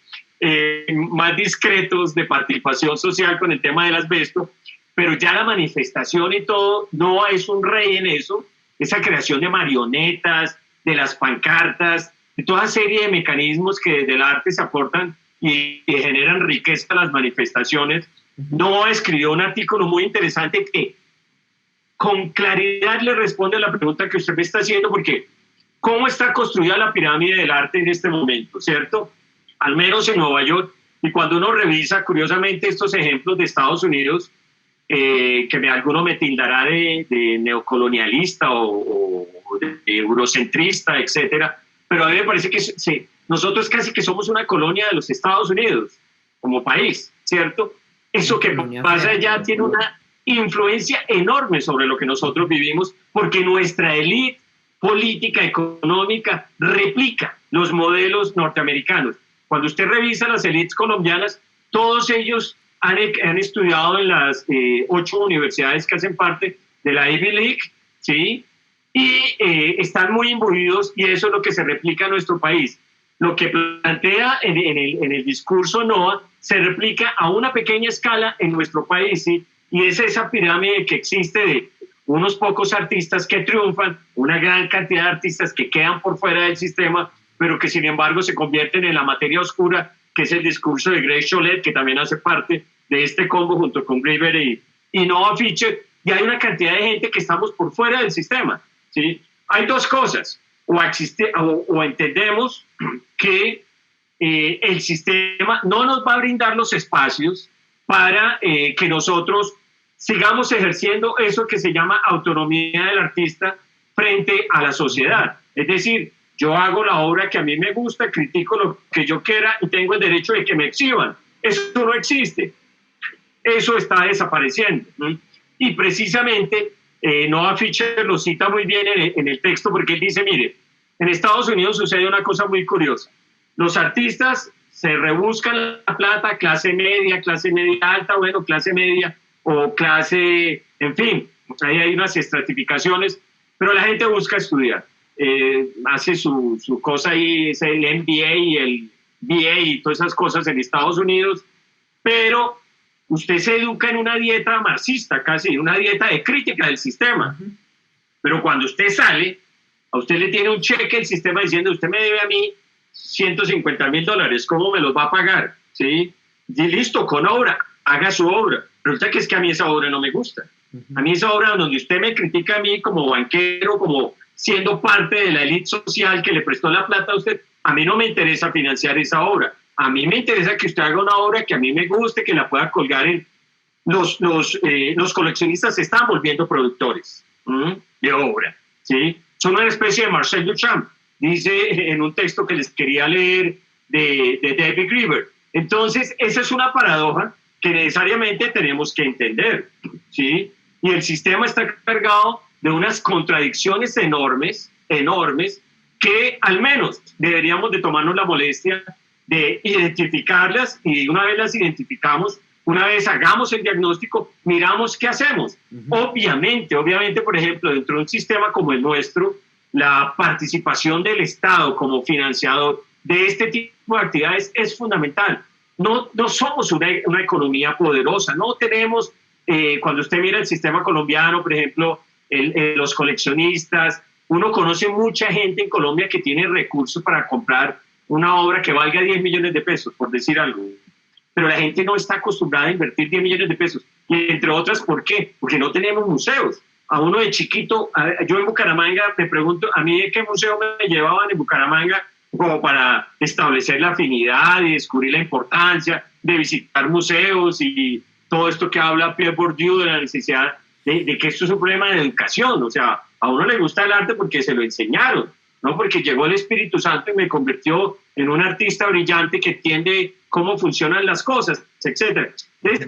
más discretos de participación social con el tema del asbesto, pero ya la manifestación y todo, Noah es un rey en eso. Esa creación de marionetas, de las pancartas, de toda serie de mecanismos que desde el arte se aportan y generan riqueza a las manifestaciones. Noah escribió un artículo muy interesante que con claridad le responde a la pregunta que usted me está haciendo, porque ¿cómo está construida la pirámide del arte en este momento, cierto? Al menos en Nueva York, y cuando uno revisa curiosamente estos ejemplos de Estados Unidos, que alguno me tildará de neocolonialista o de eurocentrista, etcétera, pero a mí me parece que nosotros casi que somos una colonia de los Estados Unidos como país, ¿cierto? Eso que pasa allá tiene una influencia enorme sobre lo que nosotros vivimos, porque nuestra élite política, económica, replica los modelos norteamericanos. Cuando usted revisa las élites colombianas, todos ellos han estudiado en las 8 universidades que hacen parte de la Ivy League, ¿sí? Y están muy imbuidos, y eso es lo que se replica en nuestro país. Lo que plantea en el discurso Noah se replica a una pequeña escala en nuestro país, ¿sí? Y es esa pirámide que existe de unos pocos artistas que triunfan, una gran cantidad de artistas que quedan por fuera del sistema, pero que sin embargo se convierten en la materia oscura, que es el discurso de Greg Cholet, que también hace parte de este combo junto con Graeber y Noah Fisher, y hay una cantidad de gente que estamos por fuera del sistema, ¿sí? Hay dos cosas, o entendemos que el sistema no nos va a brindar los espacios para que nosotros sigamos ejerciendo eso que se llama autonomía del artista frente a la sociedad. Es decir, yo hago la obra que a mí me gusta, critico lo que yo quiera y tengo el derecho de que me exhiban. Eso no existe. Eso está desapareciendo, ¿no? Y precisamente Noah Fisher lo cita muy bien en el texto, porque él dice, mire, en Estados Unidos sucede una cosa muy curiosa. Los artistas se rebuscan la plata, clase media alta, bueno, clase media o clase, en fin, ahí hay unas estratificaciones, pero la gente busca estudiar. Hace su cosa ahí, es el MBA y el BA y todas esas cosas en Estados Unidos, pero usted se educa en una dieta marxista, casi, una dieta de crítica del sistema. Pero cuando usted sale, a usted le tiene un cheque el sistema diciendo, usted me debe a mí $150,000, ¿cómo me los va a pagar? ¿Sí? Y listo, con obra, haga su obra. Resulta que es que a mí esa obra no me gusta. A mí esa obra donde usted me critica a mí como banquero, como siendo parte de la élite social que le prestó la plata a usted. A mí no me interesa financiar esa obra. A mí me interesa que usted haga una obra que a mí me guste, que la pueda colgar en... Los coleccionistas se están volviendo productores de obra, ¿sí? Son una especie de Marcel Duchamp, dice en un texto que les quería leer de David Graeber. Entonces, esa es una paradoja que necesariamente tenemos que entender, ¿sí? Y el sistema está cargado de unas contradicciones enormes, enormes, que al menos deberíamos de tomarnos la molestia de identificarlas, y una vez las identificamos, una vez hagamos el diagnóstico, miramos qué hacemos. Obviamente, por ejemplo, dentro de un sistema como el nuestro, la participación del Estado como financiador de este tipo de actividades es fundamental. No somos una economía poderosa, no tenemos, cuando usted mira el sistema colombiano, por ejemplo, los coleccionistas, uno conoce mucha gente en Colombia que tiene recursos para comprar una obra que valga 10 millones de pesos, por decir algo. Pero la gente no está acostumbrada a invertir 10 millones de pesos. Y entre otras, ¿por qué? Porque no tenemos museos. A uno de chiquito, yo en Bucaramanga, me pregunto, ¿a mí de qué museo me llevaban en Bucaramanga como para establecer la afinidad y descubrir la importancia de visitar museos y todo esto que habla Pierre Bourdieu de la necesidad de que esto es un problema de educación? O sea, a uno le gusta el arte porque se lo enseñaron, no porque llegó el Espíritu Santo y me convirtió en un artista brillante que entiende cómo funcionan las cosas, etc. Entonces,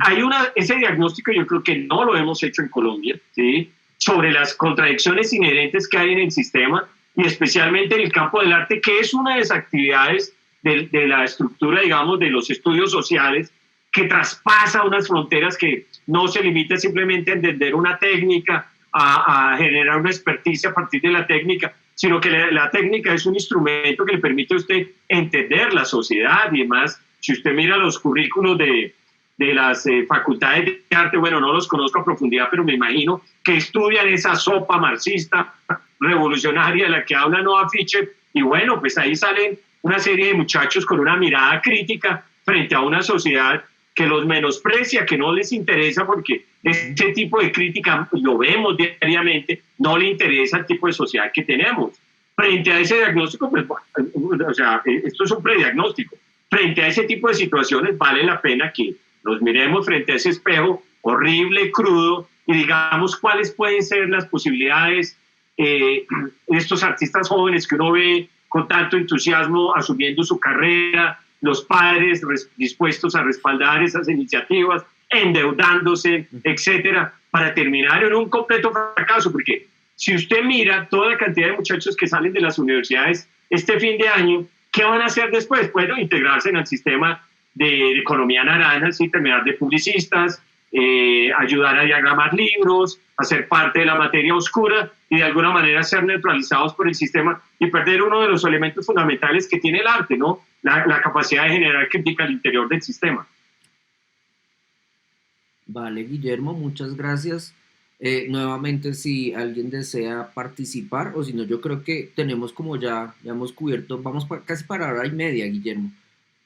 ese diagnóstico yo creo que no lo hemos hecho en Colombia, ¿sí? Sobre las contradicciones inherentes que hay en el sistema, y especialmente en el campo del arte, que es una de las actividades de la estructura, digamos, de los estudios sociales, que traspasa unas fronteras, que no se limita simplemente a entender una técnica, a generar una experticia a partir de la técnica, sino que la técnica es un instrumento que le permite a usted entender la sociedad y demás. Si usted mira los currículos de las facultades de arte, bueno, no los conozco a profundidad, pero me imagino que estudian esa sopa marxista revolucionaria de la que habla Noah Fisher, y bueno, pues ahí salen una serie de muchachos con una mirada crítica frente a una sociedad que los menosprecia, que no les interesa, porque ese tipo de crítica, lo vemos diariamente, no le interesa el tipo de sociedad que tenemos. Frente a ese diagnóstico, pues, o sea, esto es un prediagnóstico. Frente a ese tipo de situaciones vale la pena que nos miremos frente a ese espejo horrible, crudo, y digamos cuáles pueden ser las posibilidades de estos artistas jóvenes que uno ve con tanto entusiasmo asumiendo su carrera, los padres dispuestos a respaldar esas iniciativas, endeudándose, etcétera, para terminar en un completo fracaso, porque si usted mira toda la cantidad de muchachos que salen de las universidades este fin de año, ¿qué van a hacer después? Bueno, integrarse en el sistema de economía naranja, ¿sí? Terminar de publicistas, ayudar a diagramar libros, hacer parte de la materia oscura y de alguna manera ser neutralizados por el sistema y perder uno de los elementos fundamentales que tiene el arte, ¿no? La capacidad de generar crítica al interior del sistema. Vale, Guillermo, muchas gracias. Nuevamente, si alguien desea participar, o si no, yo creo que tenemos como ya hemos cubierto, vamos casi para hora y media, Guillermo.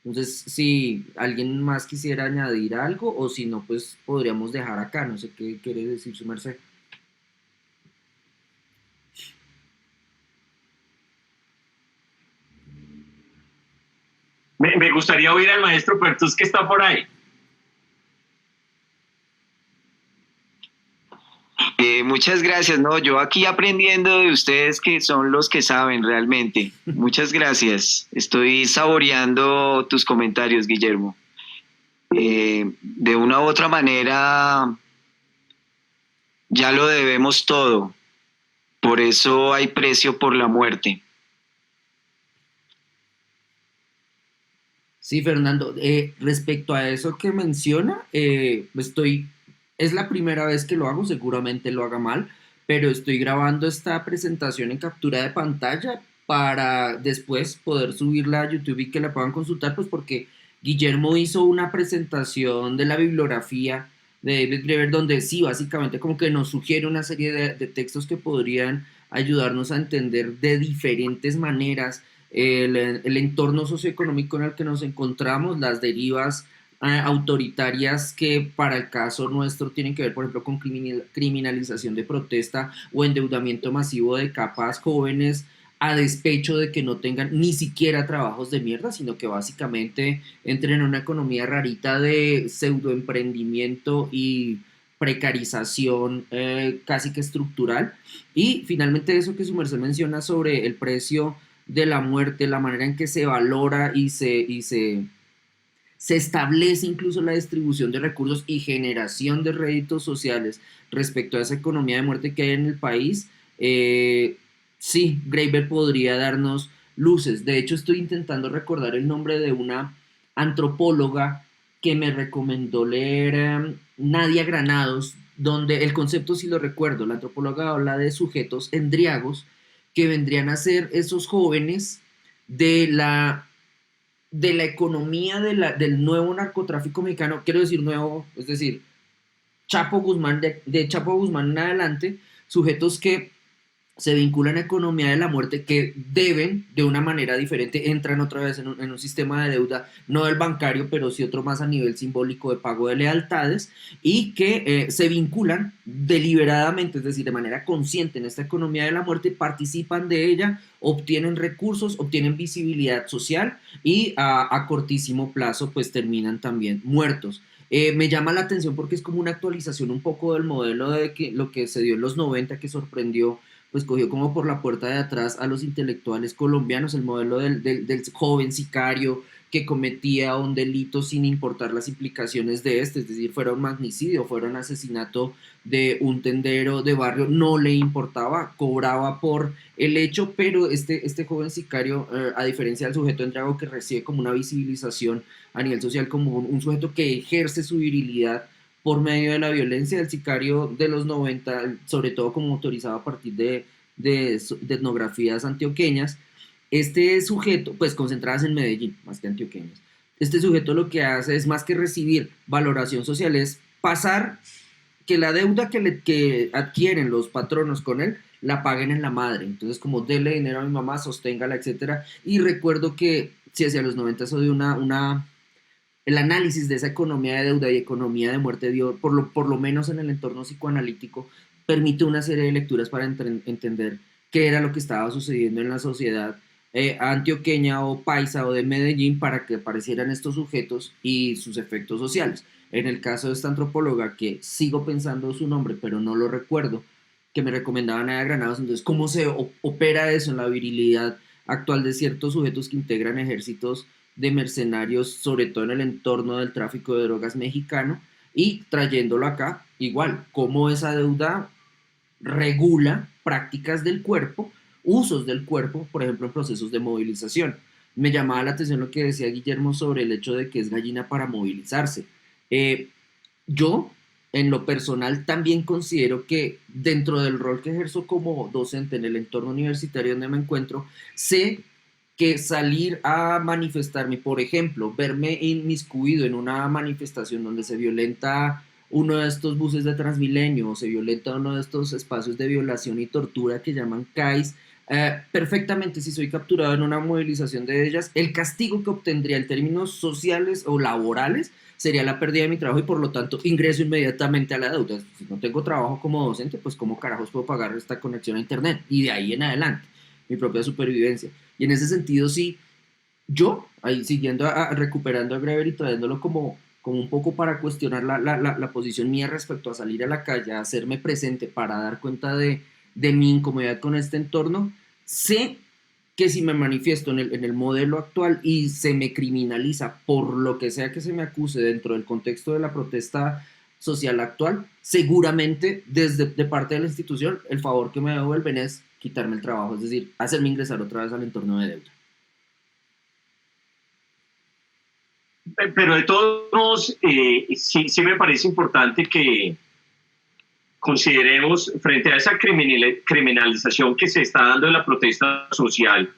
Entonces, si alguien más quisiera añadir algo, o si no, pues podríamos dejar acá. No sé qué quiere decir su merced. Me gustaría oír al maestro Pertus, que está por ahí. Muchas gracias, no, yo aquí aprendiendo de ustedes, que son los que saben realmente. Muchas gracias. Estoy saboreando tus comentarios, Guillermo. De una u otra manera, ya lo debemos todo. Por eso hay precio por la muerte. Sí, Fernando, respecto a eso que menciona, es la primera vez que lo hago, seguramente lo haga mal, pero estoy grabando esta presentación en captura de pantalla para después poder subirla a YouTube y que la puedan consultar, pues porque Guillermo hizo una presentación de la bibliografía de David Graeber, donde sí, básicamente como que nos sugiere una serie de textos que podrían ayudarnos a entender de diferentes maneras el entorno socioeconómico en el que nos encontramos, las derivas autoritarias que para el caso nuestro tienen que ver, por ejemplo, con criminalización de protesta o endeudamiento masivo de capas jóvenes a despecho de que no tengan ni siquiera trabajos de mierda, sino que básicamente entren en una economía rarita de pseudoemprendimiento y precarización casi que estructural. Y finalmente eso que su merced menciona sobre el precio de la muerte, la manera en que se valora se establece incluso la distribución de recursos y generación de réditos sociales respecto a esa economía de muerte que hay en el país, sí, Graeber podría darnos luces. De hecho, estoy intentando recordar el nombre de una antropóloga que me recomendó leer Nadia Granados, donde el concepto sí lo recuerdo. La antropóloga habla de sujetos endriagos que vendrían a ser esos jóvenes de la economía del nuevo narcotráfico mexicano, quiero decir nuevo, es decir, Chapo Guzmán, de Chapo Guzmán en adelante, sujetos que se vinculan a economía de la muerte, que deben de una manera diferente, entran otra vez en un sistema de deuda, no del bancario, pero sí otro más a nivel simbólico de pago de lealtades, y que se vinculan deliberadamente, es decir, de manera consciente en esta economía de la muerte, participan de ella, obtienen recursos, obtienen visibilidad social y a cortísimo plazo pues terminan también muertos. Me llama la atención porque es como una actualización un poco del modelo de que, lo que se dio en los 90 que sorprendió, pues cogió como por la puerta de atrás a los intelectuales colombianos, el modelo del joven sicario que cometía un delito sin importar las implicaciones de este, es decir, fuera un magnicidio, fuera un asesinato de un tendero de barrio, no le importaba, cobraba por el hecho, pero este joven sicario, a diferencia del sujeto endriago que recibe como una visibilización a nivel social, como un sujeto que ejerce su virilidad por medio de la violencia, del sicario de los 90, sobre todo como autorizado a partir de etnografías antioqueñas, este sujeto, pues concentradas en Medellín, más que antioqueñas, este sujeto lo que hace es más que recibir valoración social, es pasar que la deuda que adquieren los patronos con él, la paguen en la madre, entonces como dele dinero a mi mamá, sosténgala, etcétera, y recuerdo que si hacia los 90 eso de el análisis de esa economía de deuda y economía de muerte dio, por lo menos en el entorno psicoanalítico, permite una serie de lecturas para entender qué era lo que estaba sucediendo en la sociedad antioqueña o paisa o de Medellín para que aparecieran estos sujetos y sus efectos sociales. En el caso de esta antropóloga, que sigo pensando su nombre, pero no lo recuerdo, que me recomendaban a Granados, entonces, ¿cómo se opera eso en la virilidad actual de ciertos sujetos que integran ejércitos de mercenarios, sobre todo en el entorno del tráfico de drogas mexicano, y trayéndolo acá, igual, cómo esa deuda regula prácticas del cuerpo, usos del cuerpo, por ejemplo, en procesos de movilización. Me llamaba la atención lo que decía Guillermo sobre el hecho de que es gallina para movilizarse. Yo, en lo personal, también considero que dentro del rol que ejerzo como docente en el entorno universitario donde me encuentro, sé que salir a manifestarme, por ejemplo, verme inmiscuido en una manifestación donde se violenta uno de estos buses de Transmilenio o se violenta uno de estos espacios de violación y tortura que llaman CAIS, perfectamente si soy capturado en una movilización de ellas, el castigo que obtendría en términos sociales o laborales sería la pérdida de mi trabajo y por lo tanto ingreso inmediatamente a la deuda. Si no tengo trabajo como docente, pues cómo carajos puedo pagar esta conexión a internet y de ahí en adelante mi propia supervivencia. Y en ese sentido sí, yo, ahí siguiendo recuperando a Graeber y trayéndolo como un poco para cuestionar la posición mía respecto a salir a la calle, a hacerme presente para dar cuenta de mi incomodidad con este entorno, sé que si me manifiesto en el modelo actual y se me criminaliza por lo que sea que se me acuse dentro del contexto de la protesta social actual, seguramente desde de parte de la institución el favor que me devuelven es quitarme el trabajo, es decir, hacerme ingresar otra vez al entorno de deuda. Pero de todos modos, sí me parece importante que consideremos, frente a esa criminalización que se está dando en la protesta social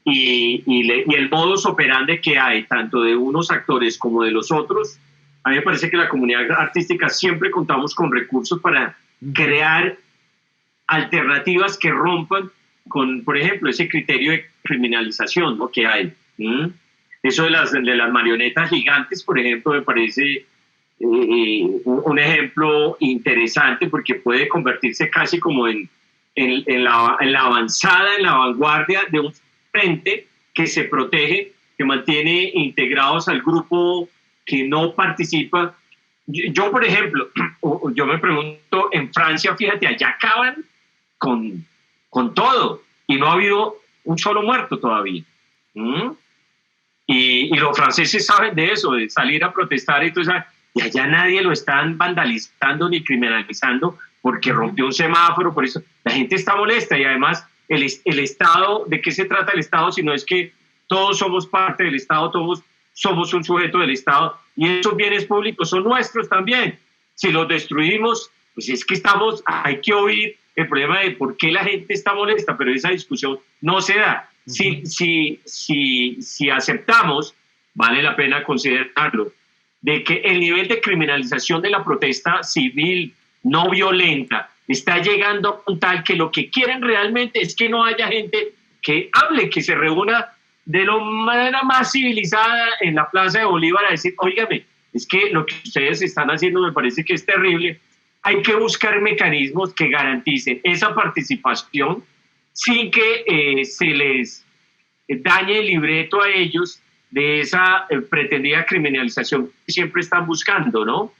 y el modus operandi que hay, tanto de unos actores como de los otros, a mí me parece que la comunidad artística siempre contamos con recursos para crear alternativas que rompan con, por ejemplo, ese criterio de criminalización, ¿no?, que hay. Eso de las marionetas gigantes, por ejemplo, me parece un ejemplo interesante porque puede convertirse casi como en la avanzada, en la vanguardia de un frente que se protege, que mantiene integrados al grupo que no participa. Yo, por ejemplo, yo me pregunto, en Francia, fíjate, allá acaban con todo y no ha habido un solo muerto todavía. Y los franceses saben de eso, de salir a protestar y todo eso, y allá nadie lo están vandalizando ni criminalizando porque rompió un semáforo, por eso la gente está molesta. Y además el Estado, ¿de qué se trata el Estado? Si no es que todos somos parte del Estado, todos somos un sujeto del Estado, y esos bienes públicos son nuestros también. Si los destruimos, pues es que hay que oír el problema de por qué la gente está molesta, pero esa discusión no se da. Si aceptamos, vale la pena considerarlo, de que el nivel de criminalización de la protesta civil no violenta está llegando a un tal que lo que quieren realmente es que no haya gente que hable, que se reúna de la manera más civilizada en la Plaza de Bolívar a decir, óigame, es que lo que ustedes están haciendo me parece que es terrible. Hay que buscar mecanismos que garanticen esa participación sin que se les dañe el libreto a ellos de esa pretendida criminalización que siempre están buscando, ¿no?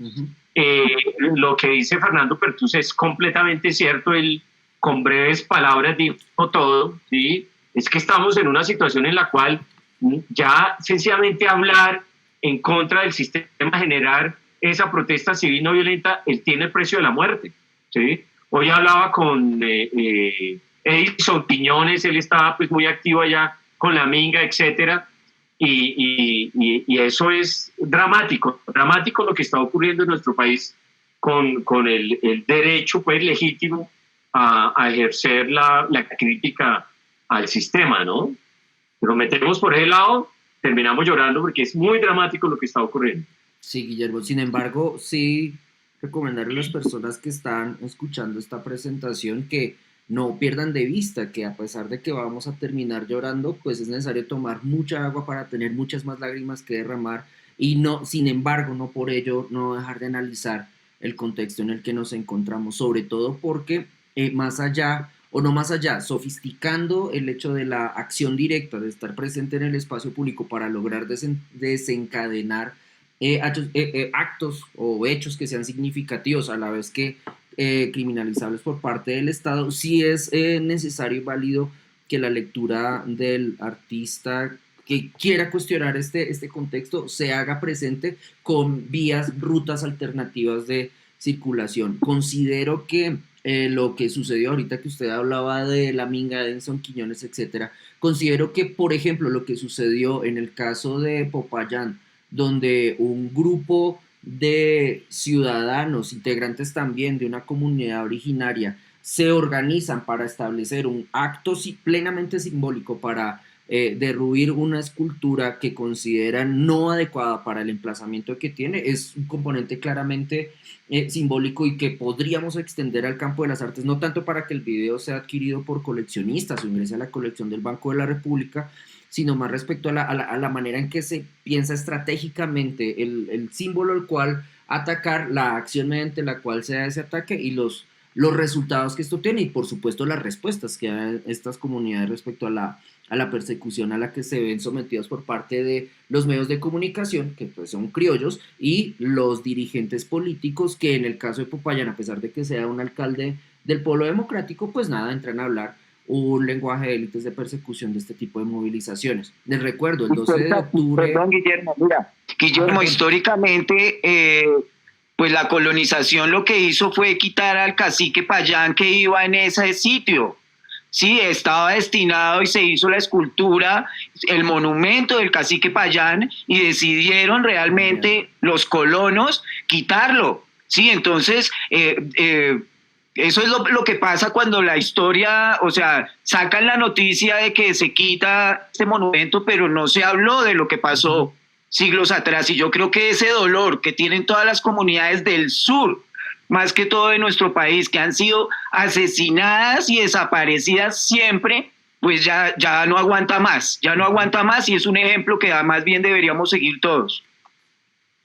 Lo que dice Fernando Pertús es completamente cierto. Él, con breves palabras, dijo todo, ¿sí? Es que estamos en una situación en la cual ya sencillamente hablar en contra del sistema, generar esa protesta civil no violenta, él tiene el precio de la muerte, ¿sí? Hoy hablaba con Edison Piñones, él estaba pues muy activo allá con la Minga, etcétera, y eso es dramático lo que está ocurriendo en nuestro país con el derecho pues legítimo a ejercer la crítica al sistema, ¿no? Pero metemos por ese lado, terminamos llorando porque es muy dramático lo que está ocurriendo. Sí, Guillermo, sin embargo, sí recomendarle a las personas que están escuchando esta presentación que no pierdan de vista que a pesar de que vamos a terminar llorando, pues es necesario tomar mucha agua para tener muchas más lágrimas que derramar y no, sin embargo, no por ello no dejar de analizar el contexto en el que nos encontramos, sobre todo porque más allá, o no más allá, sofisticando el hecho de la acción directa, de estar presente en el espacio público para lograr desencadenar actos o hechos que sean significativos a la vez que criminalizables por parte del Estado, sí es necesario y válido que la lectura del artista que quiera cuestionar este contexto se haga presente con rutas alternativas de circulación. Considero que lo que sucedió ahorita que usted hablaba de la Minga, de Edison Quiñones, etcétera, considero que, por ejemplo, lo que sucedió en el caso de Popayán, donde un grupo de ciudadanos, integrantes también de una comunidad originaria, se organizan para establecer un acto plenamente simbólico para derruir una escultura que consideran no adecuada para el emplazamiento que tiene, es un componente claramente simbólico y que podríamos extender al campo de las artes, no tanto para que el video sea adquirido por coleccionistas o ingrese a la colección del Banco de la República, sino más respecto a la manera en que se piensa estratégicamente el símbolo al cual atacar, la acción mediante la cual se da ese ataque y los resultados que esto tiene y por supuesto las respuestas que dan estas comunidades respecto a la persecución a la que se ven sometidos por parte de los medios de comunicación, que pues son criollos, y los dirigentes políticos que en el caso de Popayán, a pesar de que sea un alcalde del Polo Democrático, pues nada, entran a hablar un lenguaje de élites de persecución de este tipo de movilizaciones. Les recuerdo, el 12 de octubre... Perdón, Guillermo, mira, Guillermo, históricamente, pues la colonización lo que hizo fue quitar al cacique Payán que iba en ese sitio. Sí, estaba destinado y se hizo la escultura, el monumento del cacique Payán y decidieron realmente los colonos quitarlo. Sí, entonces... eso es lo que pasa cuando la historia, o sea, sacan la noticia de que se quita este monumento, pero no se habló de lo que pasó siglos atrás. Y yo creo que ese dolor que tienen todas las comunidades del sur, más que todo de nuestro país, que han sido asesinadas y desaparecidas siempre, pues ya no aguanta más, y es un ejemplo que más bien deberíamos seguir todos.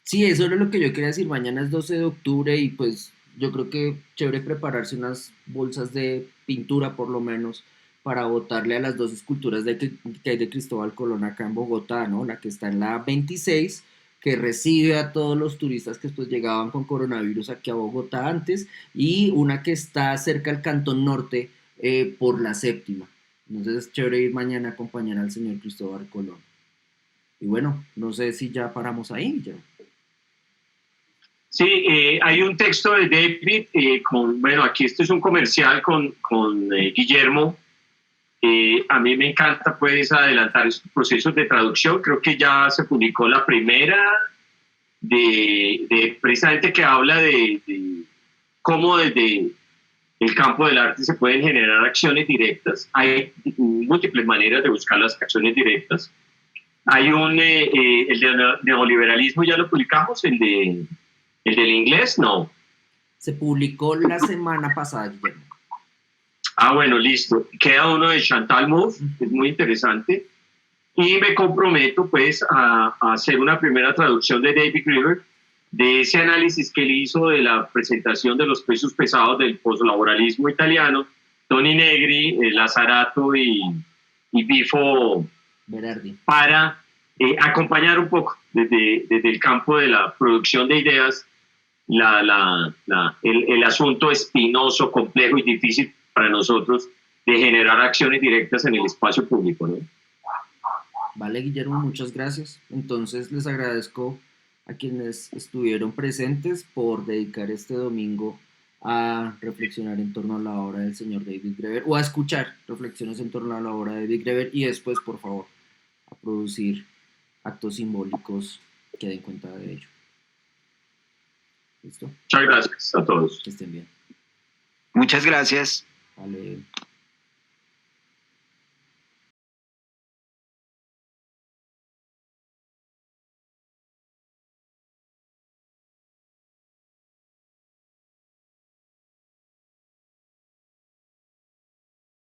Sí, eso era lo que yo quería decir. Mañana es 12 de octubre y pues yo creo que chévere prepararse unas bolsas de pintura por lo menos para botarle a las dos esculturas que hay de Cristóbal Colón acá en Bogotá, ¿no? La que está en la 26, que recibe a todos los turistas que pues llegaban con coronavirus aquí a Bogotá antes, y una que está cerca al Cantón Norte por la séptima. Entonces es chévere ir mañana a acompañar al señor Cristóbal Colón. Y bueno, no sé si ya paramos ahí, ya. Sí, hay un texto de David, bueno, aquí esto es un comercial con Guillermo. A mí me encanta pues adelantar estos procesos de traducción. Creo que ya se publicó la primera de precisamente que habla de cómo desde el campo del arte se pueden generar acciones directas. Hay múltiples maneras de buscar las acciones directas. Hay el de neoliberalismo, ya lo publicamos, el del inglés, no. Se publicó la semana pasada, Guillermo. Ah, bueno, listo. Queda uno de Chantal Mouffe, que es muy interesante. Y me comprometo, pues, a hacer una primera traducción de David Graeber, de ese análisis que él hizo de la presentación de los pesos pesados del poslaboralismo italiano, Toni Negri, Lazzarato y Bifo Berardi, para acompañar un poco desde el campo de la producción de ideas el asunto espinoso, complejo y difícil para nosotros de generar acciones directas en el espacio público, ¿no? Vale, Guillermo, muchas gracias. Entonces les agradezco a quienes estuvieron presentes por dedicar este domingo a reflexionar en torno a la obra del señor David Graeber, o a escuchar reflexiones en torno a la obra de David Graeber, y después, por favor, a producir actos simbólicos que den cuenta de ello. ¿Listo? Muchas gracias a todos. Que estén bien. Muchas gracias. Vale.